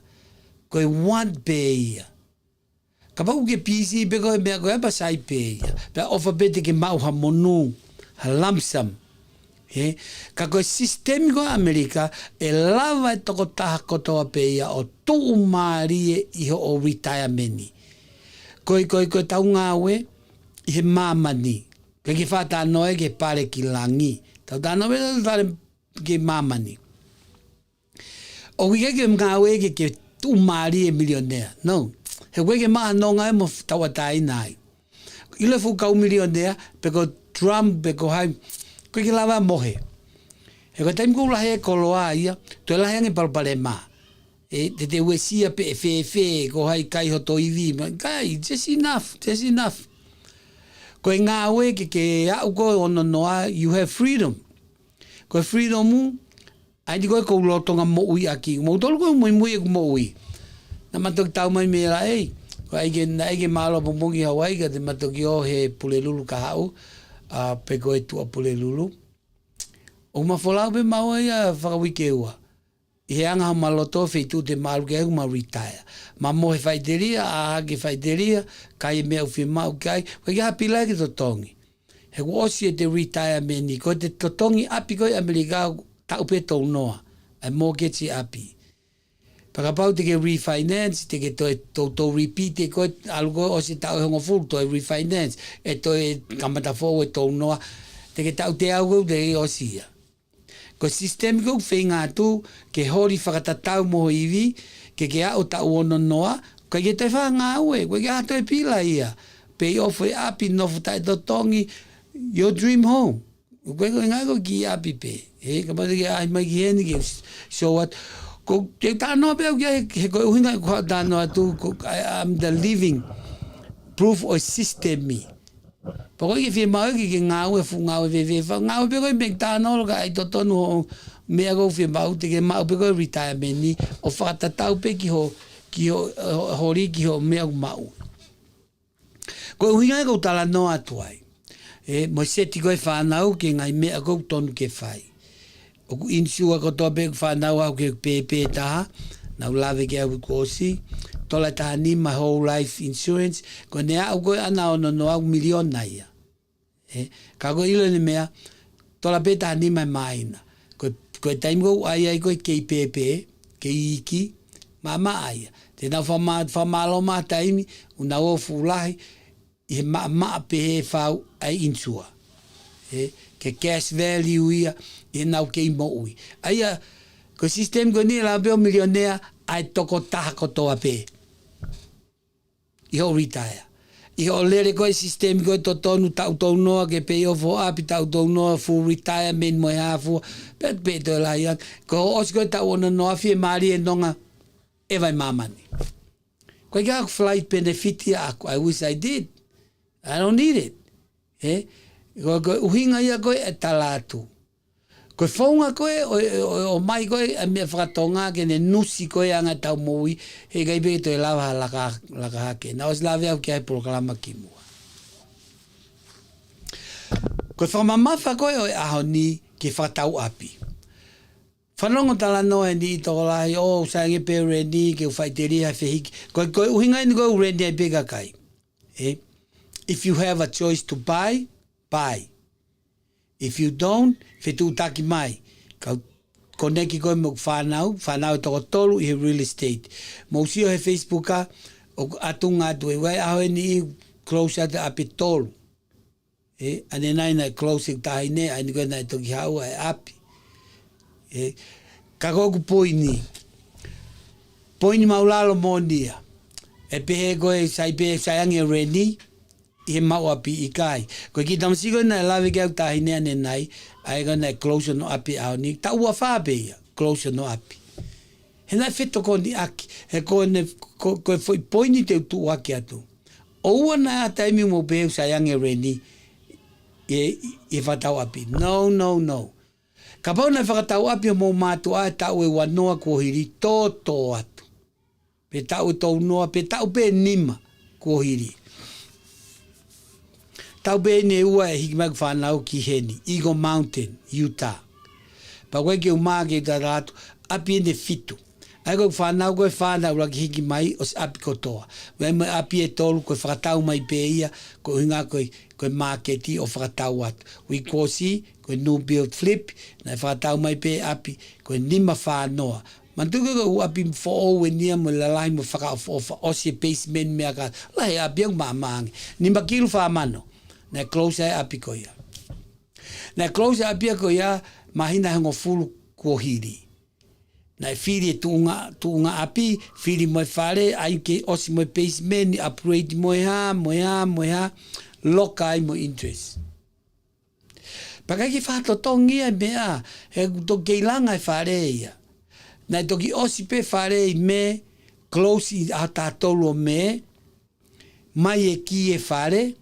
Koe want pe ia. Ka pau ke pisi pe koe mea koe apa sai pe ia. Pea ofa pete ke mau ha monu, ha lamsam. Ka koe sistemi koe Amerika e lava e toko taha kotoa pe ia o tuu maari e iho o retirementi. Koe tau ngāwe i he mamani. Koe ki whata noe ke pare ki langi. Tau tānoe tau ke mamani. O ke ngāwe ke tuu maari e milionea. No. He koe ke maha nonga e mo tawatai nai. Ile fu kau milionea pe ko Trump pe ko hai koe ke lava mohe. He koe taim kou lahe e koloa ia, toi lahe ange palpale ma. Te uesia pe e ko hai kai hoto iwi. Kai, just enough. Koe ngā ue ke au koe ono noa, you have freedom. Koe freedom mu, aidi koe kou lotonga mo ui aki. Mo tolu koe mui e ku mo ui. Na matoki tau mai mea ei. Koe aige malo pumpungi Hawaii ka te matoki o he pule lulu ka hau. Pe koe tua pule lulu. O mawholau pe maua ia whakawike ua. I he anga maloto feitu te maru ke egu ma retire. Ma mo he whaiteria, a ke whaiteria, kai e mea uwhi mau kai, koe ki hapi lai ke totongi. He ku osi e te retirementi, koe te totongi api koe Amerika tau pe tau noa. Ai mo ke ti api. Pakapau te ke refinance, te ke to repeat e koe, alu koe osi tau e hongo fulu, to e refinance, e to e kamata fōu e tau noa, te ke tau te au koe te e osi ia. Ko sistemi kou whenga tu ke hori whakatatau moho iwi, ke au tau ono noa, koe ke te whanga ue, koe ke ato e pila ia. Pe ofo e api nofu tai totongi, your dream home. Koe ngai ko ki api pe. Ka pata ke ai mai ki heni ke so what. Ko te tānoa pe au kia he koe uhinga ko tānoa tu, I'm the living proof o sistemi. Pako ke whia mau ke ngāwe fu ngāwe vewe. Ngāwe pe koe mek tānoa ka ai totonu ho mea kou whia mau te ke mau pe koe retirementi o whakatatau pe ki ho hori ki ho mea kou mau. Koe uhinga kou tala noa atuai. Mo seti koe whanau ke ngai mea kou tonu ke whai. O ku insua ko toa pe whanau au ke pepe taha. Nau lave ke au kosi. Tola taha ni ma whole life insurance. Ko ne au koe ana ono no au milion na ia. Ka koe ilo ni mea. Tola pe taha ni mai maina. Koe taimi kou ai koe kei pepe. Kei iki. Ma aia. Te nau whamalo ma taimi. Una o fulahi. I ma pe whau ai insua. Ke cash value ia. I nau kei mo ui. Aia. Ko sistem ko ni la beo milionea ai toko taha ko toa pe. Iho retire. Iho lere koe sistem koe to tonu tau noa ke pe ofo api tau noa full retirement mo hafu. Pe to la ia. Ko os koe tau ona noa fie mari e nonga e vai mamani. Koe ka flight benefit ia aku. I wish I did. I don't need it. Koe uhinga ia koe e talatu. Koe whaunga koe, o mai koe, a mea whakatonga ke ne nusi koe anga tau moui, he kai pe toi lawa laka hake. Na os lawe au ki hai proklama ki mua. Koe whamamafa koe o aho ni ke whatau api. Whanongo tala noa ni i toko lahi, o saange pe rendi, ke whaiteri hai whihiki. Koe uhinga ni koe rendi hai peka kai. If you have a choice to buy, buy. If you don't, whetu taki mai. Kau koneki koe mo whanau e toko tolu i he real estate. Mo usio he Facebooka, o atunga atu e wai aho ni i close ate api tolu. Ane nai nai close tahi ne, ane koe nai toki hau ai api. Kakoku poini. Poini maulalo monia. E pehe koe sai ange reni, he mau api i kai. Koe ki tamasiko na lawe ke au tahi nea ne nai, ai ka nai close no api au ni, ta ua whape ia, close no api. He nai wheto ko ni aki, he koe foi poini te utu aki atu. O ua na a taimi mo pehe sa yange reni, e whatau api. No. Ka pau na whakatau api o mou mātu a tau e wanoa kuohiri tō atu. Pe tau tau noa, pe tau pe nima kuohiri. Tau pe ne ua e hikimaku whanau ki heni, Eagle Mountain, Utah. Pa koe ke umaa ke taratu, api e ne fitu. Ai koe whanau koe whanau raki hiki mai o se api kotoa. Wai mai api e tolu koe whakatau mai pe ia, koe hinga koe marketi o whakatau atu. Ui kosi, koe new build flip, na whakatau mai pe api, koe nima whanoa. Mantuka koe api mfo owe nia mo lalai mo whakaofa osi e basement mea ka, lahe api ang maamaangi. Nima kilu whamano. Na close ai api ko ia. Na close api ko ia mahina hango fulu kuohiri. Na fili tuunga api, fili moi whare, ai ke osi moi basement, upgrade moi ha, loka ai mo interest. Pakai ki whato tongi ai mea, he to keilanga ai whare ia. Na toki osi pe whare i me, close i atatolo me, mai e ki e whare,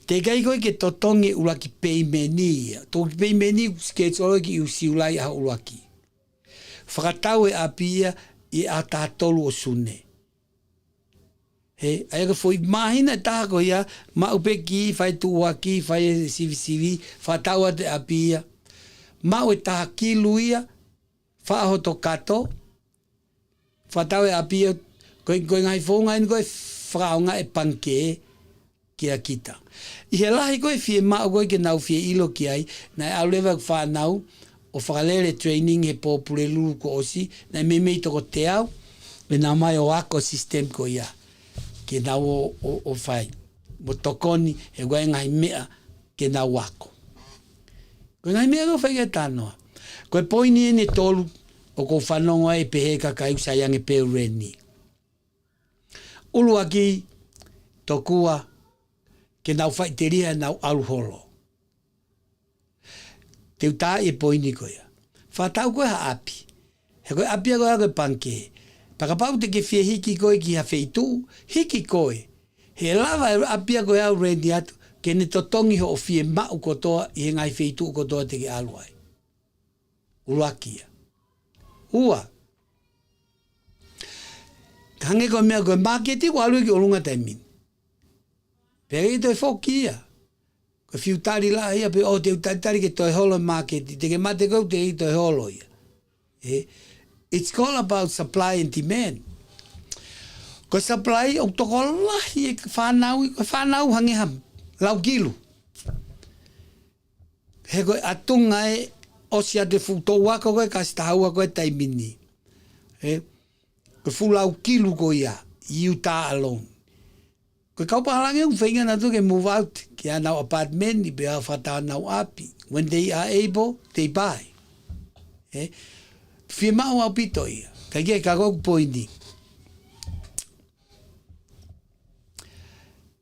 te kai koe ke totongi uraki peimeni. Toki peimeni ke tsoro ki usiulai a uraki. Whakatau e apia i a tātolu o sune. Ai ka fwoi mahina taha ko ia, ma upe ki, whai tuwaki, whai sivi, whatau te apia. Ma ue taha kilu ia, whaaho to kato, whatau e apia, koe ngai whonga in koe whakaonga e panke, kia kita. I he lahi koe fie mao koe ke nau fie ilo ki ai, na aulewa whanau, o whakalere training he pōpure lulu ko osi, na mei toko te au, me nā mai o ako system ko ia, ke nau o whai. Mo tokoni, he koe ngai mea, ke nau ako. Koe ngai mea ko whai ke tānoa. Koe poini e ne tolu, o ko whanonga e pehe kakai usayange pe ureni. Ulu aki, tokua, ke nau whaiteria nau aluholo. Te uta e poini koea. Whatau koe ha api. He koe api a koe a koe panke. Pakapau te ke whia hiki koe ki ha wheitu, hiki koe. He lava e api a koe au rendi atu, ke ne totongi ho o whia mau kotoa i he ngai wheitu kotoa te ke aluai. Urakia. Ua. Hange koe mea koe maketi ko alui ki orunga taimini. Pere i toi whokia. Ko fiutari la ia pe o te utari ke toi holo market, te ke mate kau te i toi holo ia. It's all about supply and demand. Ko supply o toko lahi e whanau hangi ham, lau kilu. He koe atunga e osia te futo wako koe ka stahaua koe taimini. Koe fulau kilu koe ia, Utah alone. Koe kaupahalangi un whainga na tu ke move out, ki anau apartment, i bea whata anau api. When they are able, they buy. Fie mau au pito ia, ka kia ka koku poini.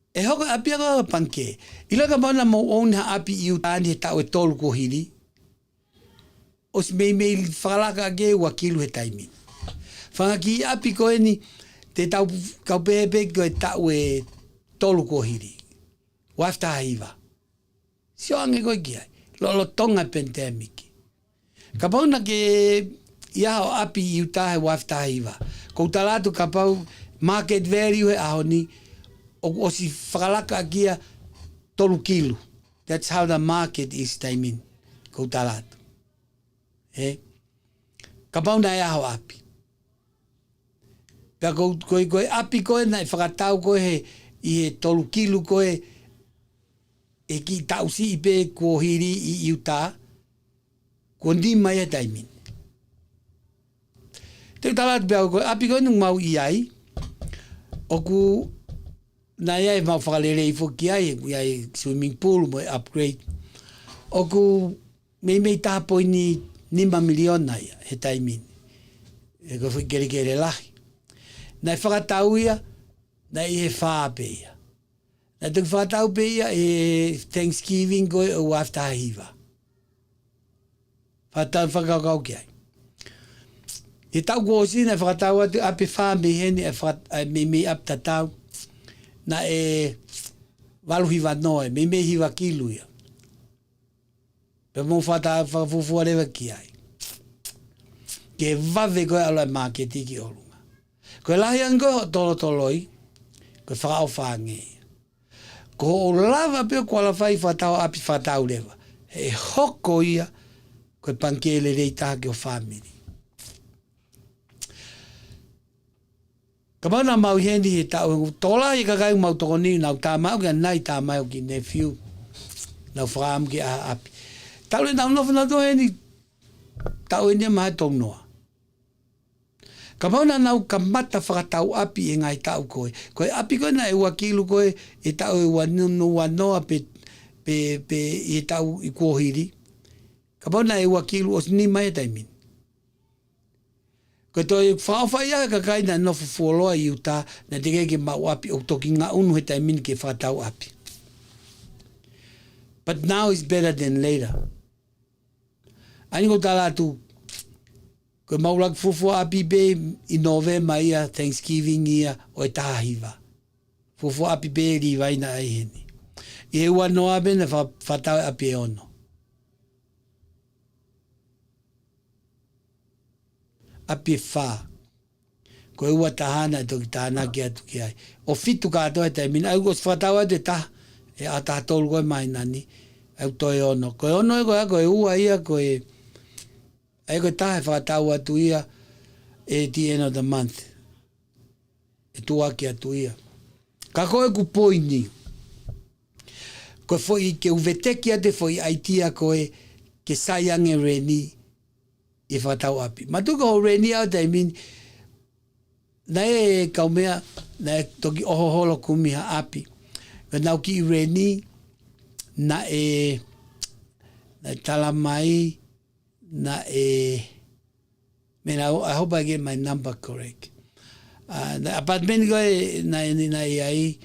E hoko api ako panke. Ila ka mauna mo own ha api iu tani he tau e tolu ko hiri. O si mei whakalaka ke ua kilu he taimi. Whanga ki api ko ni te tau kau pepe ko e tau e tolu ko hiri. Wafta haiva. Sio ange ko ki ai. Lolo tonga pandemic. Ka mauna ke iao api iu tahe wafta haiva. Kou talatu ka pau market value he aho ni o si whakalaka kia tolu kilu. That's how the market is taimin. Kou talatu. Ka pauna e aho api. Pea koe api koe na e whakatau koe he i he tolu kilu koe e ki tausi i pe kua hiri i Utah. Kua ndi mai e taimin. Te talatu pea koe api koe nung mau i ai. Oku na ia e mau whakalere i whoki ai, ai swimming pool mo e upgrade. Oku mei tāpoi ni 5 miliona ia, he taimin. E ko kere lahi. Na e whakatau ia, na i he whaape ia. Na te whakatau pe ia e Thanksgiving koe o aftahiva. Whakakau ki ai. E tau kōsi na whakatau atu ape whaame heni e me aptatau. Na e waluhiwa noe, me hiwa kilu ia. Pe mō whakafufua rewa ki ai. Ke wawe koe aloe marketi ki olunga. Koe lahi ango toloi, koe whakao whange. Ko o lava peo kuala whai whatau api whatau rewa. E hoko ia, koe pankele reitaha ki o family. Ka mauna mau hendi he tau, tola i kakai mau toko ni, nau tā mau kia nai tā mau ki nephew, nau whakam ki a api. Tau le nau nofu na to hendi, tau e nia maha tong noa. Ka mauna nau ka mata whakatau api e ngai tau koe. Koe api koe na e ua kilu koe, e tau e ua noa pe e tau i kuohiri. Ka mauna e ua kilu os ni mai e taimin. Ko toi whaawhai a ka kai na nofu fuoloa i Utah na te keke mau api o toki ngā unu he taimin ke whatau api. But now is better than later. Ani ko talatu, ko maulak fufu api be i November ia, Thanksgiving ia, o e tahiwa. Fufu api be ri waina ai heni. I he ua noa be na whatau api e ono. Api e wha. Ko e ua tahana e toki tahana ki atu ki ai. O fitu kātoa e taimina. Au ko whatau atu e taha. E a taha tolu koe mai nani. Au toi ono. Ko e ono e koe ako e ua ia ko e. E koe taha e whatau atu ia. E the end of the month. E tua ki atu ia. Ka koe ku poini. Ko e foi ke uveteki ate foi aitia koe. Ke saiange reni. I whatau api. Matuka ho reni au te min, na e kaumea, na e toki ohoholo kumiha api. Ka nau ki i reni, na e talamai, na e, man, I hope I get my number correct. Na apartment koe, na e ai,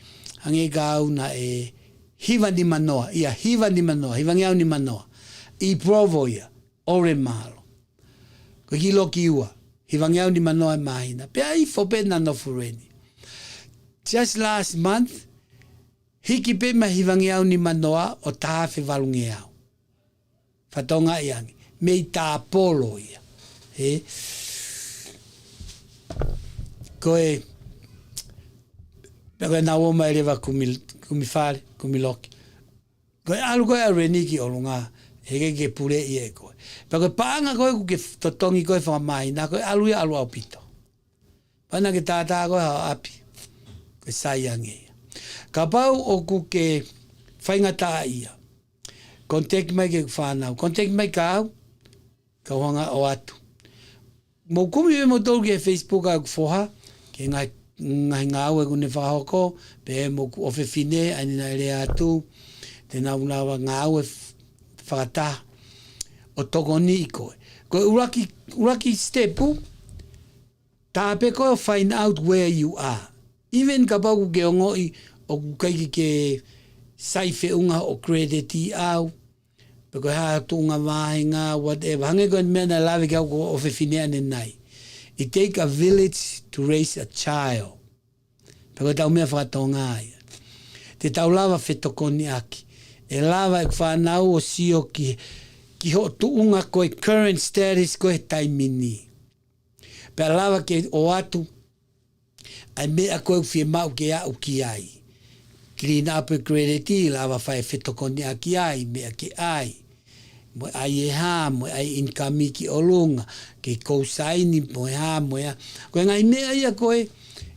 hange kau, na e hiva ni manoa, ia hiva ni manoa, hiva ngiau ni manoa. I Provo ia, ore mahalo. Ko hilo ki ua. Hivangiau ni manoa mahina. Pea i fope na nofu reni. Just last month, hiki pe ma hivangiau ni manoa o tahafe valunge au. Fatonga iangi. Mei ta polo ia. Koe, pea koe na woma elewa kumifare, kumiloki. Koe alu koe a reniki o lunga, hege ke pure i e koe. Pa koe paanga koe ku ke totongi koe whamahi, nā koe alu ia alu au pito. Pana ke tātā koe hao api, koe saiange ia. Ka pau o ku ke whaingata ia. Contact mai ke whanau, contact mai ka au, ka wanga o atu. Mo kumi me mo tolu ke Facebook a kufoha, ke ngai ngā ue kune whahoko, pe mo ku ofe fine, anina ere atu, te naunawa ngā ue whakata, o tokoni i koe. Koe uraki stepu, tāpe koe find out where you are. Even ka pau ke ongoi, o kaiki ke saife unga o crediti au, pe koe haa tunga mahinga, whatever. Hange koe mena lawe kia ko ofe fine ane nai. It take a village to raise a child. Pe koe tau mea whakatonga ia. Te tau lava whetokoni aki. E lava e whanau o sio ki ho tuunga koe current status koe taimini. Pe lava ke o atu, ai mea koe uwhie mau ke au ki ai. Clean up e crediti, lava whae whetokoni aki ai, mea ke ai. Mo ai e ha, mo ai income ki olunga, ke kousaini, mo e ha, mo e ha. Koe ngai mea ia koe,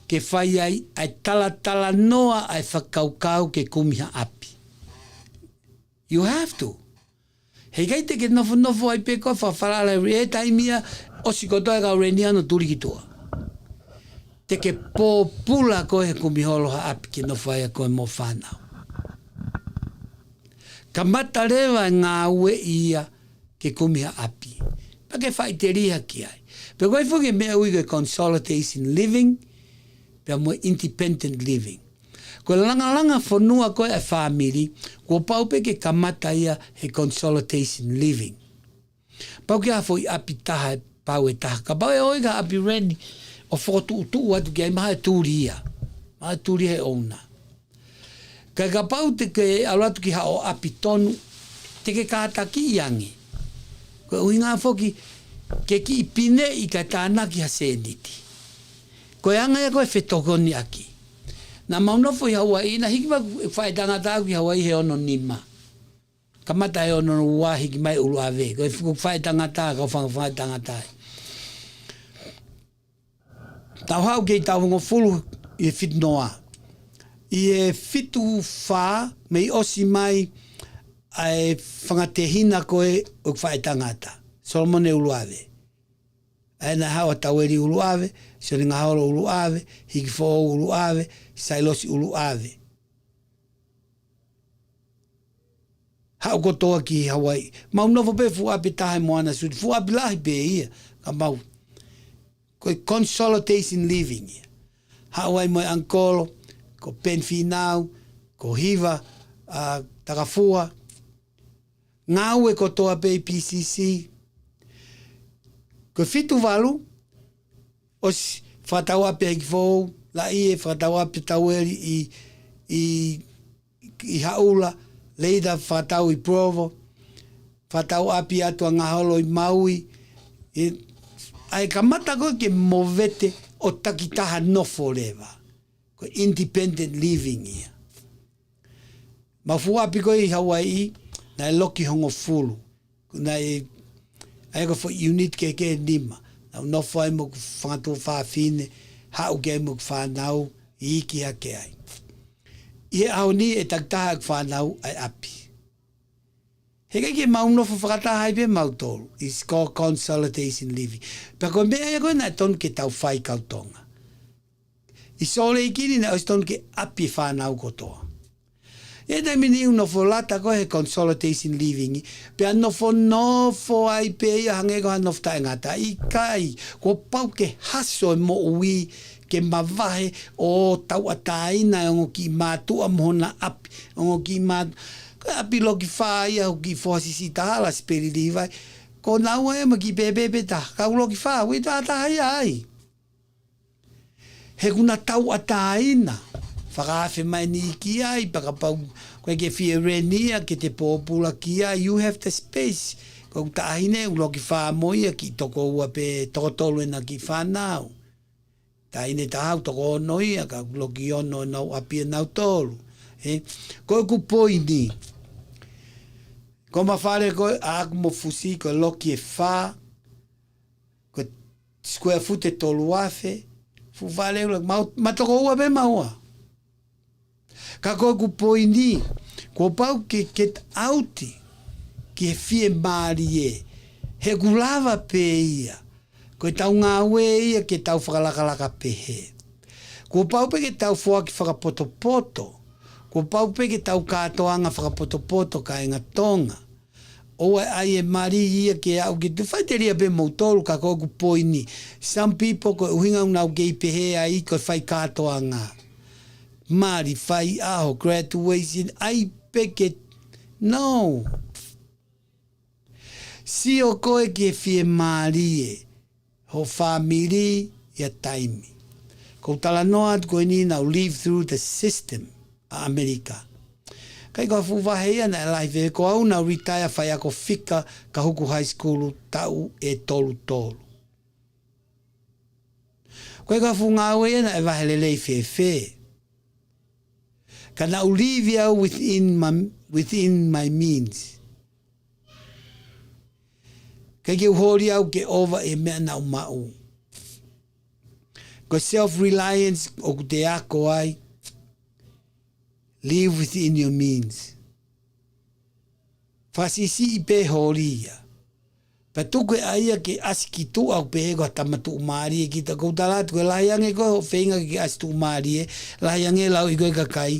ke whai ai tala noa ai whakaukau ke kumiha api. You have to. Hei kai te ke nofo ai pe koe whawharala e taimia, osi kotoa e kau renia no turi ki toa. Te ke pōpula koe he kumiholoha api ke nofo ai a koe mo whanau. Ka mata rewa ngā ue ia ke kumiha api. Pa ke whai te riha ki ai. Pe koe whuke mea ui koe consolidation living, pe mo independent living. Koe langa whanua koe a whamiri, kua paupe ke kamata ia he consolidation living. Pau ke hafo i api taha e pau e taha. Ka pau e oi ka api reni o whotu utu atu ki ai maha e tūri ia. Maha e tūri he ouna. Ka pau te ke alatu ki hao api tonu, te ke kātaki i angi. Koe ui ngā whoki, ke ki i pine i ka tānaki ha sēniti. Koe anga ia koe whetokoni aki. Nā maunofo i Hawaii, na hiki ma whae tangata ki Hawaii he ono nima. Ka mata he ono ua hiki mai ulu ave. Koe whae tangata, ka whae tangata. Tau hau kei tau hongo fulu i e whitnoa. I e whitu wha, me i osi mai, ai whangatehina koe o whae tangata. Solomone ulu ave. Aina hawa taweri ulu ave, sori ngā horo ulu ave, hiki fō ulu ave, sailosi ulu ave. Hau kotoa ki Hawaii. Mau novo pe fu api tahe moana suri. Fu api lahi pe ia. Ka mau. Koe consolidation living ia. Hawaii moe ankolo, ko penfinau, ko hiva, takafua. Ngā ue kotoa pe PCC. Ko fitu walu, os whatau api heki fōu, la ie whatau api taueri i haula, leida whatau i Provo, whatau api atua ngā holo i Maui, ai ka mata koe ke movete o takitaha nofo rewa, ko independent living ia. Mafu api koe i Hawaii, na e loki hongo fulu, na e ai ko fo unit ke nima na no foi mo fanto fa fine ha o game mo fa nau I ki ha ke ai I au ni e takta fa nau ai api he ke mau no fa ta hai be mau tol is called consolidation living pa ko me ai ko na ton ke tau fai ka tonga I sole ki ni na ton ke api fa nau ko to e da mini uno folata ko he consolidation living pe no fo ai pe hange ko no fta ngata I kai ko pau ke haso mo ui ke mavahe o tau atai na ngo ki matu amona api ngo ki mat api lo ki fa ia ki fo si ta la spiriti vai ko na wa ma ki bebe ta ka lo ki fa wi ta ai he kuna tau atai na whakawhi mai ni ki ai, pakapau, koe ke whierenia ke te pōpula ki ai, you have the space. Koe tahine, ulo ki whāmoia ki toko ua pe toko tolu ena ki whanau. Tahine tahau toko onoia, ka ulo ki ono nau apia nau tolu. Koe ku poini, Ko mawhare koe a aku mo fusi ko loki e wha. Ko square foot e tolu afe. Fu vale matoko ua be maua. Ka koe ku poini. Ko pau ke auti. Ki he fie maari e. He kulava pe ia. Ko tau ngā ue ia ke tau whakalakalaka pehe. Ko pau pe ke tau fua ki whakapoto-poto. Ko pau pe ke tau kātoanga whakapoto-poto ka inga tonga. O ai e mari ia ke au ki tu whaiteria pe mautolu ka ko ku poini. Some people ko uhinga unau ke i pehe ai ko whai kātoanga. Mari whai aho graduation ai pe ke no. Si o koe ke fie mari e. Ho family ia taimi. Ko tala noa koe ni nau live through the system a Amerika. Kai koa fuwahea na elai ko au nau retire whai ako fika ka huku high school tau e tolu. Koe koa fu ngā wea na e wahelelei fe. Ka nau live au within my means. Kai ke uhori au ke over e mea nau mau. Ko self-reliance o ku te ako ai. Live within your means. Fasisi i pe horia. Pa tuku e aia ke asiki tu au pe ego tamatu umari e kita koutalatu ke lahiange ko whenga ke asitu umari e. Lahiange lau i koe kakai.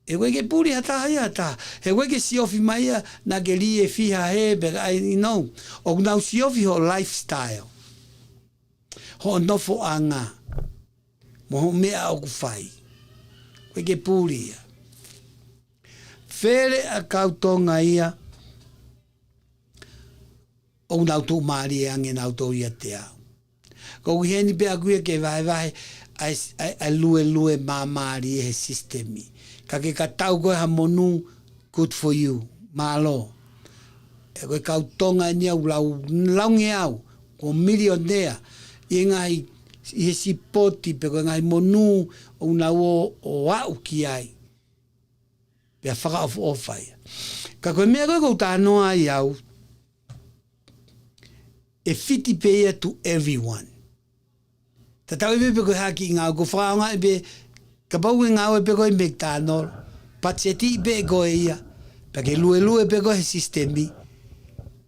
E koe ke puri hata hai hata. He koe ke siofi maia na ke li e fiha he pe you know. O nau siofi ho lifestyle. Ho nofo anga. Moho mea o ku whai. Koe ke puri ia. Where a kautonga ia. O nau tō maari e ange nau tō ia te au. Ko heni pe a kuia ke vai ai lue mā maari e he sistemi. Ka ke katau koe ha monu good for you. Malo. E koe kautonga ni au laungi au. Ko millionaire. I ngai i he sipoti pe koe ngai monu o nau o au ki ai. Pea whaka o whai. Ka koe mea koe kou tānoa i au. E fiti pe ia to everyone. Ta tau e pe koe haki i ngau. Ko whakaonga e pe, ka pau e ngau e pe koe McDonald. Patseti i pe koe ia. Pea ke lue pe koe he sistemi.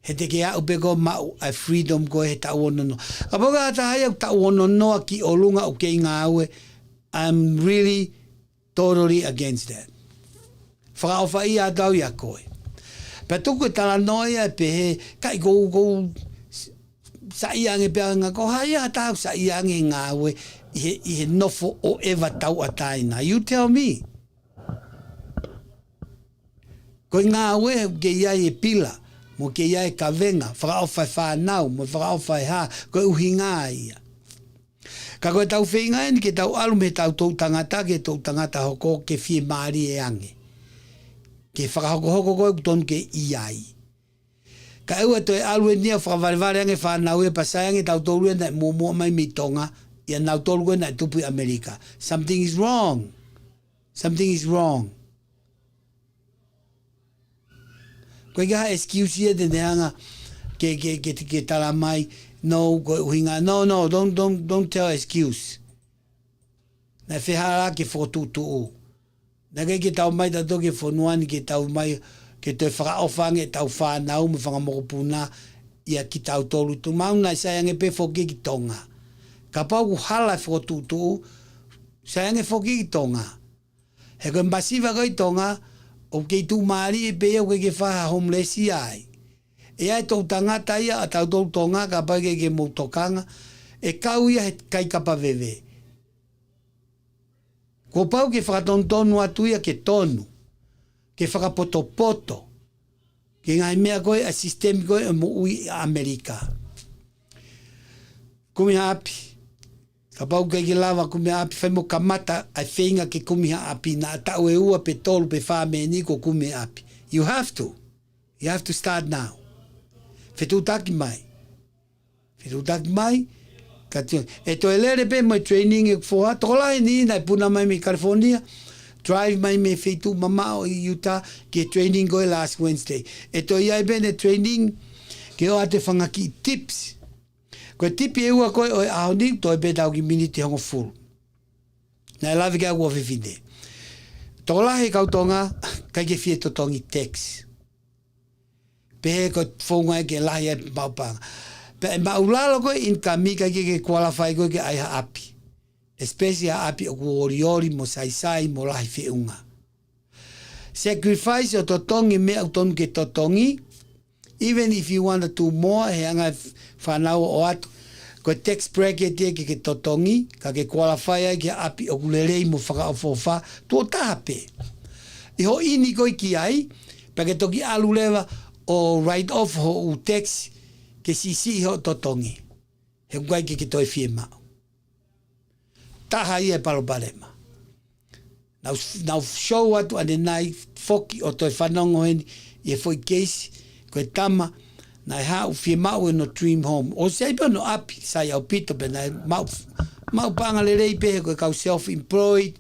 He te ke au pe koe mau a freedom koe he tau ono no. Ka pau ka hata hai au tau ono noa ki o lunga o ke ngau e. I'm really totally against that. Whakaofa i a tau ia koe. Pea tuku e tala noia e pe he, kai kou sa iange pe nga ko hai a tau sa iange ngā we i he nofo o ewa tau a taina. You tell me. Ko ngā we ke iai e pila, mo ke iai e kawenga, whakaofa e whanau, mo whakaofa e ha, ko uhi ngā ia. Ka koe tau whenga e ni ke tau alu me tau tau tangata, ke tau tangata hoko ke fie maari e ange. Ke whakahoko koe kutonu ke iai. Ka eua toi alue nia whakawareware ange whanau e pasai ange tau tolu e nai mua mai mi tonga ia nau tolu e nai tupu Amerika. Something is wrong. Something is wrong. Koe kaha excuse ia te neanga ke tala mai no, koe uhinga, no, don't tell excuse. Nai whehara ke whotutu. Nai ke tau mai tato ke whonuani ke tau mai ke te whakaofange tau whanau me whangamokopuna ia ki tau tolu tu mauna saiange pe whoki ki tonga. Ka pau ku hala whotutu saiange whoki ki tonga. He koe mbasiva koe tonga o kei tu maari e pe o ke whaha homelessi ai. E ai tau tangata ia a tau tolu tonga ka pau ke moutokanga e kau ia he kai kapa vewe. Ko pau ke whakatontonu atu ia ke tonu. Ke whakapoto-poto. Ke ngai mea koe a sistemi koe e mo ui a Amerika. Kumiha api. Ka pau kai ke lawa kumiha api. Whai mo kamata a whenga ke kumiha api na tau e ua pe tolu pe whameni ko kumiha api. You have to. You have to start now. Whetutaki mai. Whetutaki mai. E to e lere pe mo training e kfoha. Tola e ni nai puna mai me California. drive mai me feitu mama o i Utah ke training go last Wednesday. E to ia bene training ke o ate whangaki tips. Koe tipi e ua koe o e ahoni to e be tau ki miniti hongo full. Na e lawe kia ua whiwhine. Tō lahe kautonga kai ke fie totongi text. Pehe ko whaunga e ke lahi e maupanga. Pe e maulalo koe in ka mika ke qualify koe ke aiha api. Especially a api o kuoriori mo saisai mo lahi whiunga. Sacrifice o totongi me au tonu ke totongi. Even if you want to do more, he anga whanau o atu. Ko text bracket e ke totongi, ka ke qualify ke api o kulerei mo whakaofofa, tō tahape. I ho ini koi ki ai, pa ke toki alu lewa o write off ho u text ke sisi ho totongi. He kuai ke toi fie mao. Taha i e palo parema. Nau show atu ane nai foki o toi whanongo heni i e foi case koe tama na e hau fie mau e no dream home. O sei pa no api sai au pito pe na mau panga le rei pehe koe kau self-employed.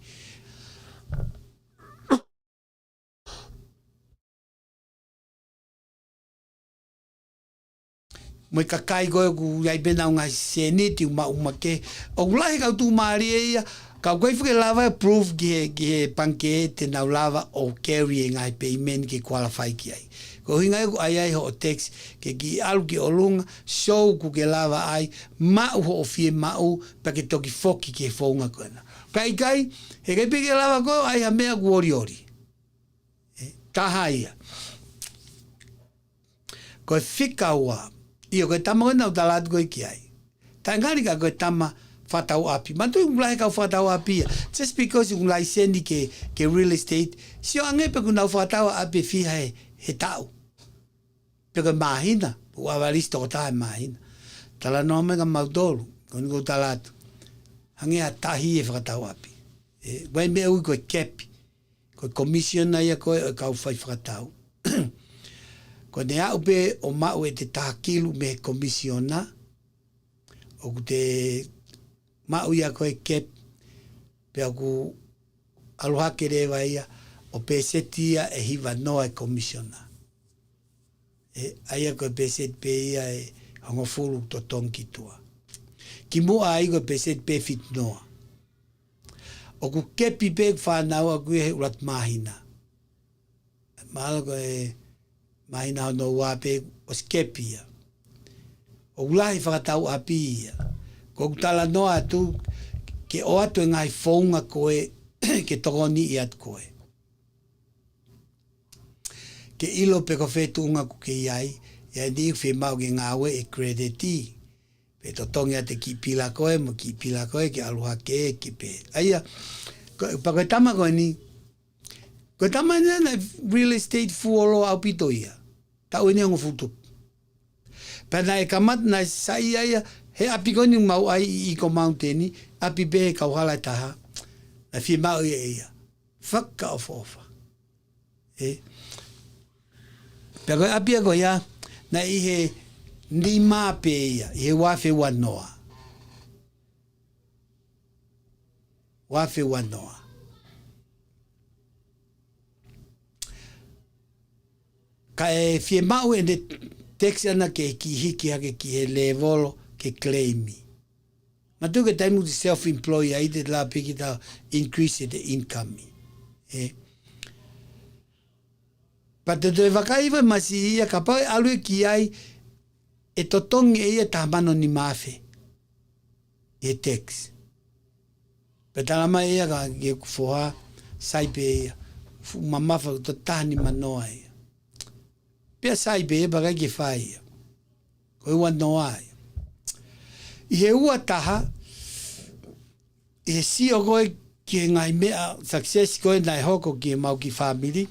Moi kakai koe ku iai pena unga seniti uma ke. O kulahi kau tu maari e ia. Kau koe fuke lava proof ki he panke te nau lava o carry e ngai payment ki qualify ki ai. Ko hinga e ai ai ho o text ke ki alu ki olunga show ku ke lava ai mau ho o fie mau pa ke toki foki ke whaunga koena. Kai he kai pe ke lava ko ai ha mea ku ori ori. Taha ia. Ko e whika ua. Iyo koe tama koe nau talatu koe ki ai. Ta ngari ka koe tama whatau api. Mantu yung lahi kau whatau api. Just because yung lahi sendi ke real estate, sio angepe ku nau whatau api fiha he tau. Peka mahina. Ua walisto ko tahe mahina. Tala noa menga mautolu. Koni ko talatu. Hangea tahi e whatau api. Wai mea ui koe kepi. Koe commissiona ia koe kau whai whatau. Ko ne au pe o mau e te takilu me komisiona o ku te mau ia koe kep pe aku aloha ke rewa ia o pe setia e hiva noa e komisiona. Aia koe pe set pe ia e hongofuru to tonki tua. Ki mua ai koe pe set pe fit noa. O ku kepi pe whanau a koe he urat mahina. Mahala koe mahina no wape o skepia. O ulahi whakatau api ia. Ko utala noa atu ke o atu e ngai whaunga koe ke tokoni i atu koe. Ke ilo pe ko whetu unga ku ke iai, ia ni whi mau ke ngawe e crediti. Pe to tongi ate ki pila koe, mo ki pila koe ke aluha ke pe. Aia, pa koe tama koe ni, koe tama na real estate fuolo au pito ia. Tau ini ang futup. Pena e kamat na sa ia he api koni mau ai i ko mountaini api be kau hala taha na fi mau ia fakka ofa pero api ko ya na i he ni ma pe ia he wafe wanoa ka e fie mau e ne text ana ke ki hiki hake ki he levolo ke claimi. Ma tu ke taimu di self-employed ai te la piki ta increase the income. Pa te te wakaiwa masi ia ka pau alu ki ai e totongi e ia tahamano ni mafe. E text. Pa talama ia ka ke kufoha saipe ia. Mamafa to tahani manoa ia. Pea sai be bagai ke whai. Koe ua noa. I he ua taha, i he sio koe ki ngai mea success koe nai hoko ki mau ki family,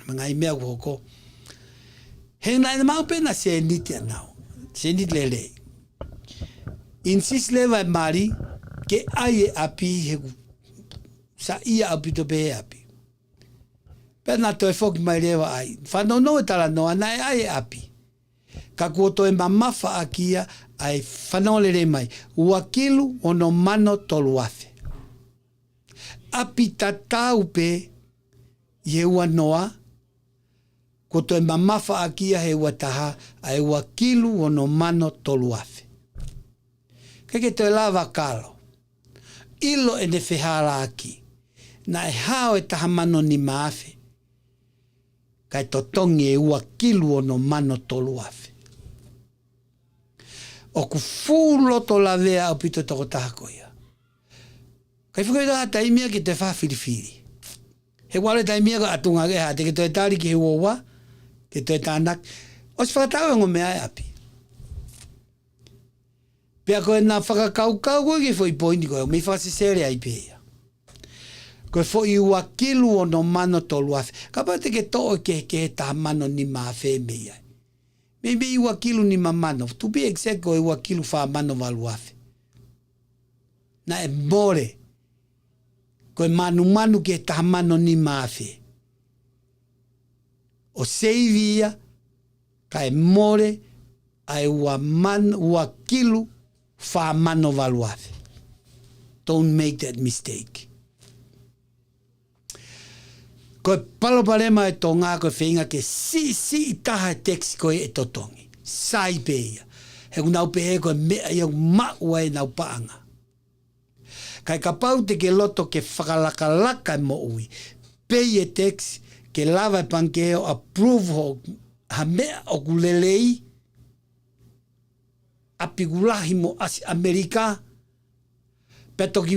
ngai mea hoko. He nai mau pena se niti anau, se niti lele. Insis lewa mari, ke ai e api he sa ia api to be api. Pena to e foki mai rewa ai. Whanono e tala noa nai ai e api. Ka kua to e mamafa akia ai whanole re mai. Ua kilu o no mano tolu afe. api tatau pe i ua noa, ko toi mamafa akia he ua taha a ua kilu o no mano tolu afe. Keke toi lava kalo. Ilo e ne whehara aki. Na e hao e taha mano ni maafe. Kai totongi e ua kilu o no mano tolu afe. O ku fuloto la vea au pito toko taha koia. Kai whakaita taimia ki te whawhirifiri. He wale taimia ka atunga geha te ke toi tari ki he wowa, ke toi tānak. O si whakatau e ngome ai api. Pea koe nā whakakaukau koe ke fwoi poini koe, mi whakasisere ai pēia. Koe fwoi ua kilu o no mano tolu afe. Ka pau te ke to'o ke taha mano ni maa whē mei ai. Maybe ua kilu ni mamano. To be exact koe ua kilu wha mano walu afe. Na e more. Koe manu ke taha mano ni maa whē. O seivia ka e more ai ua kilu wha mano walu afe. Don't make that mistake. Koe palopalema e tō ngā koe whenga ke si i taha e teksi koe e totongi. Sai pēia. He ku nau pēhe koe mea iau maua e nau paanga. Kai ka pau te ke loto ke whakalakalaka e mo ui. Pei e teksi ke lava e pankeo approve ho ha mea o kulelei apigulahi mo asi Amerika. Pe toki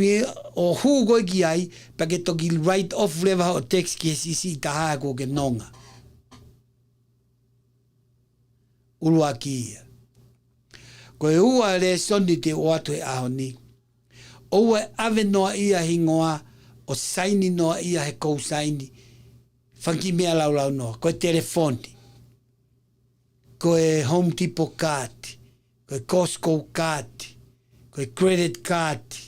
o hūgoi ki ai, pe ke toki write off lewa o text ki sisi taha ko ke nonga. Urua ki ia. Koe ua re soni te o atu e aho ni. Oua ave noa ia hingoa, o saini noa ia he kou saini. Whanki mea laulau noa. Koe telefoni. Koe Home Depot card. Koe Costco card. Koe credit card.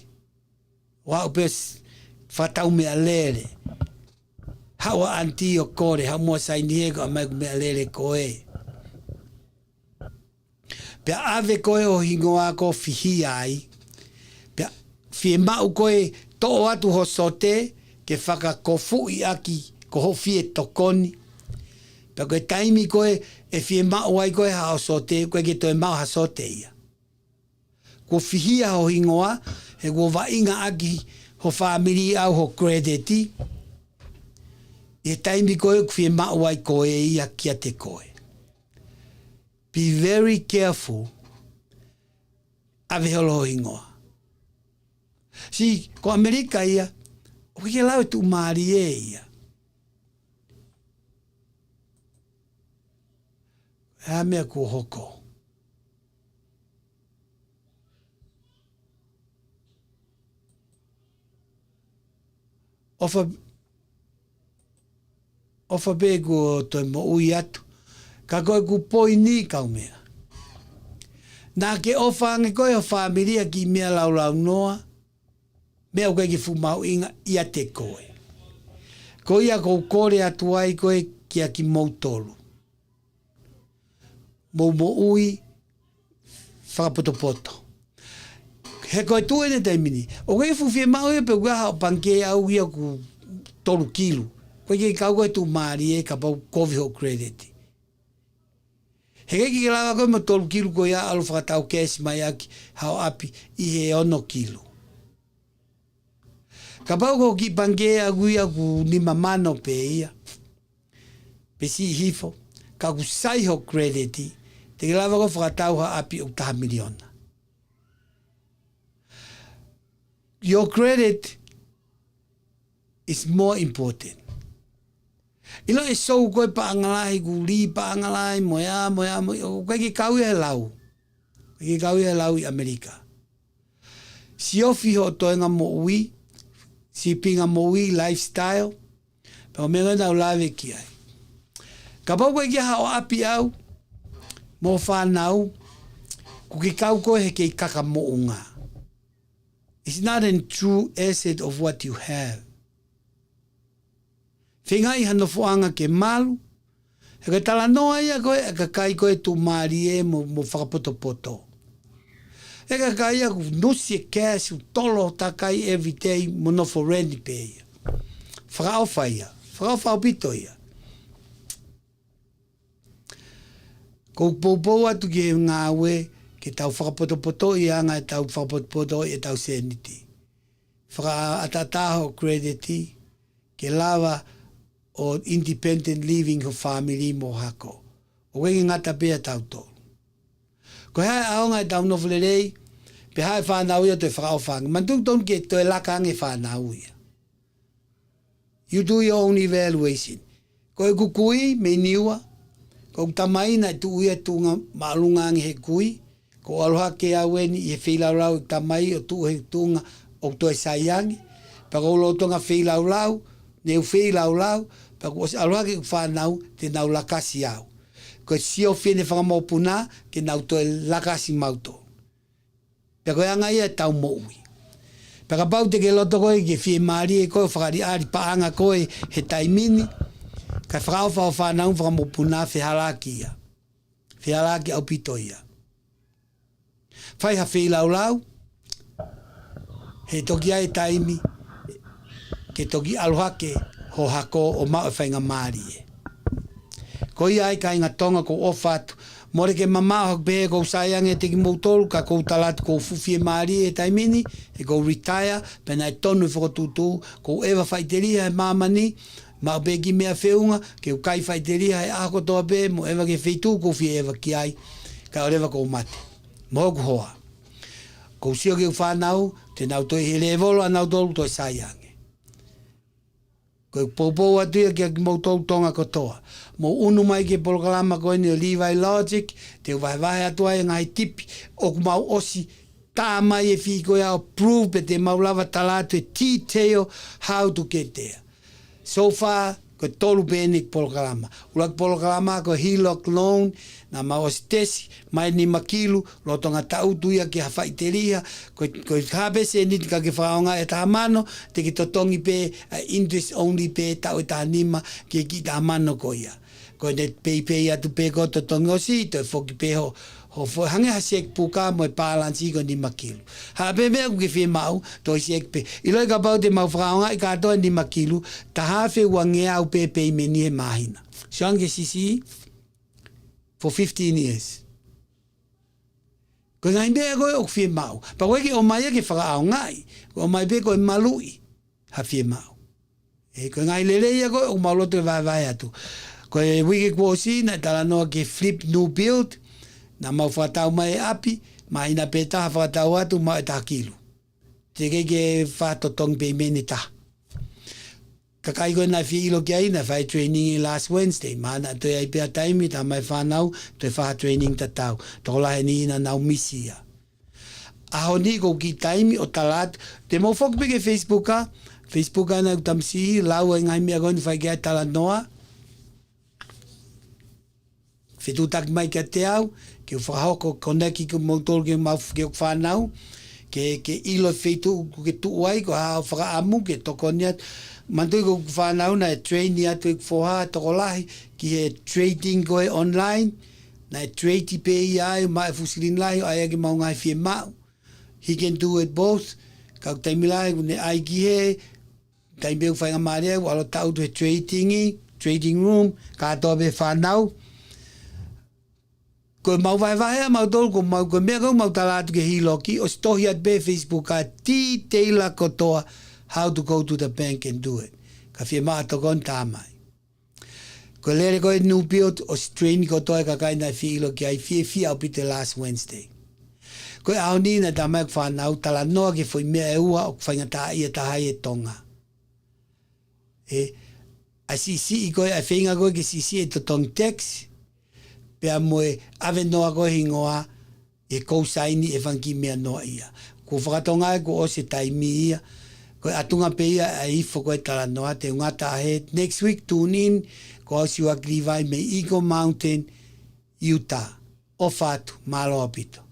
Wa upes fatau mea lere. Hawa anti o kore, ha mua saini ego a mai mea lere koe. Pea ave koe o hingoa ko fihi ai. Pea fie mau koe to'o atu ho sote, ke whaka kofu i aki, ko ho fie tokoni. Pea koe taimi koe, e fie mau ai koe ha o sote, koe ke toe mau ha sote ia. Ko fihia ho hingoa, he ko vainga aki ho whamiri au ho crediti. E taimi koe kwhie mauai koe ia kia te koe. Be very careful ave holo ho hingoa. Si, ko Amerika ia, o ke lau tu maari e ia. Hea mea ko hoko. Ofa be ko toi mo ui atu. Ka koe ku poi ni kau mea. Nā ke ofa ange koe o whamiria ki mea laulau noa. Mea koe ki fumau inga ia te koe. Ko ia kou kore atu ai koe kia ki mautolu. Mo ui whakapotopoto. He koe tuene te mini. O koe fuwhie mau e pe uaha o panke au ia ku tolu kilu. Koe ke kau koe tu maari e ka pau kovi ho credit. He kei ki lawa koe mo tolu kilu koe ia alu whakatau kesi mai aki hao api i he ono kilu. Ka pau ko ki panke au ia ku nima mano pe ia. Pe si hifo. Ka ku sai ho credit. Te ke lawa koe whakatau ha api o taha miliona. Your credit is more important. Ilo e sou koe pa angalai, ku li pa angalai, moia, koe ki kau e lau. Koe ki kau e lau i Amerika. Si ofi ho toenga mo ui, si pinga mo ui lifestyle, pa o mea nau lawe ki ai. Ka pau koe ki hao api au, mo whanau, ku ki kau koe he kei kaka mo unga. It's not a true asset of what you have. Whengai hano fuanga ke malu, he ka tala noa ia koe, e ka kai koe tu maari e mo whakapoto poto. E ka kai aku nusi e cash u tolo takai every day monofo rendi pe ia. Whakao whaia. Whakao whao pito ia. Ko poupou atu ki ngā we ke tau whakapoto i anga e tau whakapoto i tau seniti. Whaka atataho crediti ke lava o independent living ho family mo hako. O wengi ngata pia tau tō. Ko hae aonga e tau noflerei, pe hae whanau ia toi whakao whanga. Mantung ton ke toi lakange whanau ia. You do your own evaluation. Ko e kukui me niua, ko tamai na tu ia tunga maalungangi he kui, ko aloha ke aweni i he whilarau tamai o tu he tunga o toi saiangi, pa ko ulo tonga whilarau, neu whilarau, pa ko aloha ke whanau te nau lakasi au. Ko sio whine whakamopuna ke nau toi lakasi mauto. Pa ko anga ia tau moui. Pa ka pau te ke loto koe ke whie maari e koe whakari ari paanga koe he taimini, ka whakao whanau whakamopuna whiharaki ia. Whiharaki au pito ia. Whai ha whilau, he toki ai taimi, ke toki alohake ho hako o mao e whainga maari e. Ko ia ai ka inga tonga ko ofatu, more ke mamao hak behe ko saiange te ki moutolu, ka kou talatu ko fufi e maari e taimini, e ko retire, pena e tonu e whakotutu, ko ewa whaiteria e mamani, ma be ki mea whiunga, ke u kai whaiteria e ako toa be, mo ewa ke wheitu ko fi ewa ki ai, ka orewa ko mate. Moku hoa. Ko sio ke u whanau, te nau toi he levolo a nau tolu toi saiange. Ko e poupou atu ia ki moutolu tonga kotoa. Mo unu mai ke polokalama koe ni o Levi Logic, te u vai atua e ngai tipi, o kumau osi, tā mai e whiko ia o prove pe te maulawa talatu e detail how to get there. So far, ko tolu benik polokalama. Ulak polokalama ko HELOC loan, na maos tesi, mai ni makilu, lotonga tautu ia ki hawhaiteria, ko habese niti ka ke whaonga e tahamano, te ki totongi pe, interest only pe, tau e tahanima, ki ki tahamano ko ia. Ko ne pei atu pe ko totongi o si, to e whoki pe ho hange ha sek puka mo e pālansi ko ni makilu. Ha pe mea ku ke whi mau, to i sek pe. I loi ka pau te mau whakaonga, i katoa ni makilu, ta hawhi wange au pe pe meni he mahina. Siange sisi, for 15 years. Ko ngai mea koe o whi mau. Pa koe ke o mai ke whakaongai, o mai pe koe malui, ha whi mau. E ko ngai leleia koe o mauloto e vai atu. Ko e wiki kua si, na tala noa ke flip new build, na mau whatau mai api, ma ina pe taha whatau atu mau e taha kilu. Te kei ke whatotong pe mene taha. Kakai koe na whi ilo kia ina, whai training last Wednesday, ma na toi ai pia taimi, ta mai whanau, toi wha training ta tau. Toko lahe ni ina nau misi ia. Aho ni ko ki taimi o talat, te mau whokpeke Facebooka, Facebooka na utamsi, lau e ngai mea koe ni whai kia tala noa, Whitu tak mai kia te au, ke whahoko koneki ko mautoro ke mau ke whanau, ke ilo whitu ke tuuai, ko hao whakaamu ke toko niat, mantui ko whanau na e train ni atu e whoha toko lahi, ki he trading koe online, na e trade pe i ai, ma e fusilin lahi, ai ake mau ngai whie mau. He can do it both, kau taimi lahi, ne ai ki he, taimieu whainga maarea, alo tau tu he trading room, katoa be whanau, ko mau vai mau tol ko mau ko mea ko mau talatu ke hiloki o stohi at be Facebook a detaila kotoa how to go to the bank and do it. Ka fie maa to kon tamai. Ko lere ko e new build o strain kotoa ka kaina fi hiloki ai fie au pite last Wednesday. Ko e au nina tamai kwa whanau tala noa ke foi mea e ua o kwhainga taa ia tahai e tonga. A sisi i koe a whenga koe ke sisi e to tong text pea moe ave noa koe hingoa e kousaini e whanki mea noa ia. Ko whakatonga e ko o se taimi ia, ko atunga pe ia a ifo koe tala noa te ungata ahead. Next week tune in, ko au siwa klivai me Eagle Mountain, Utah. O fatu, malo apito.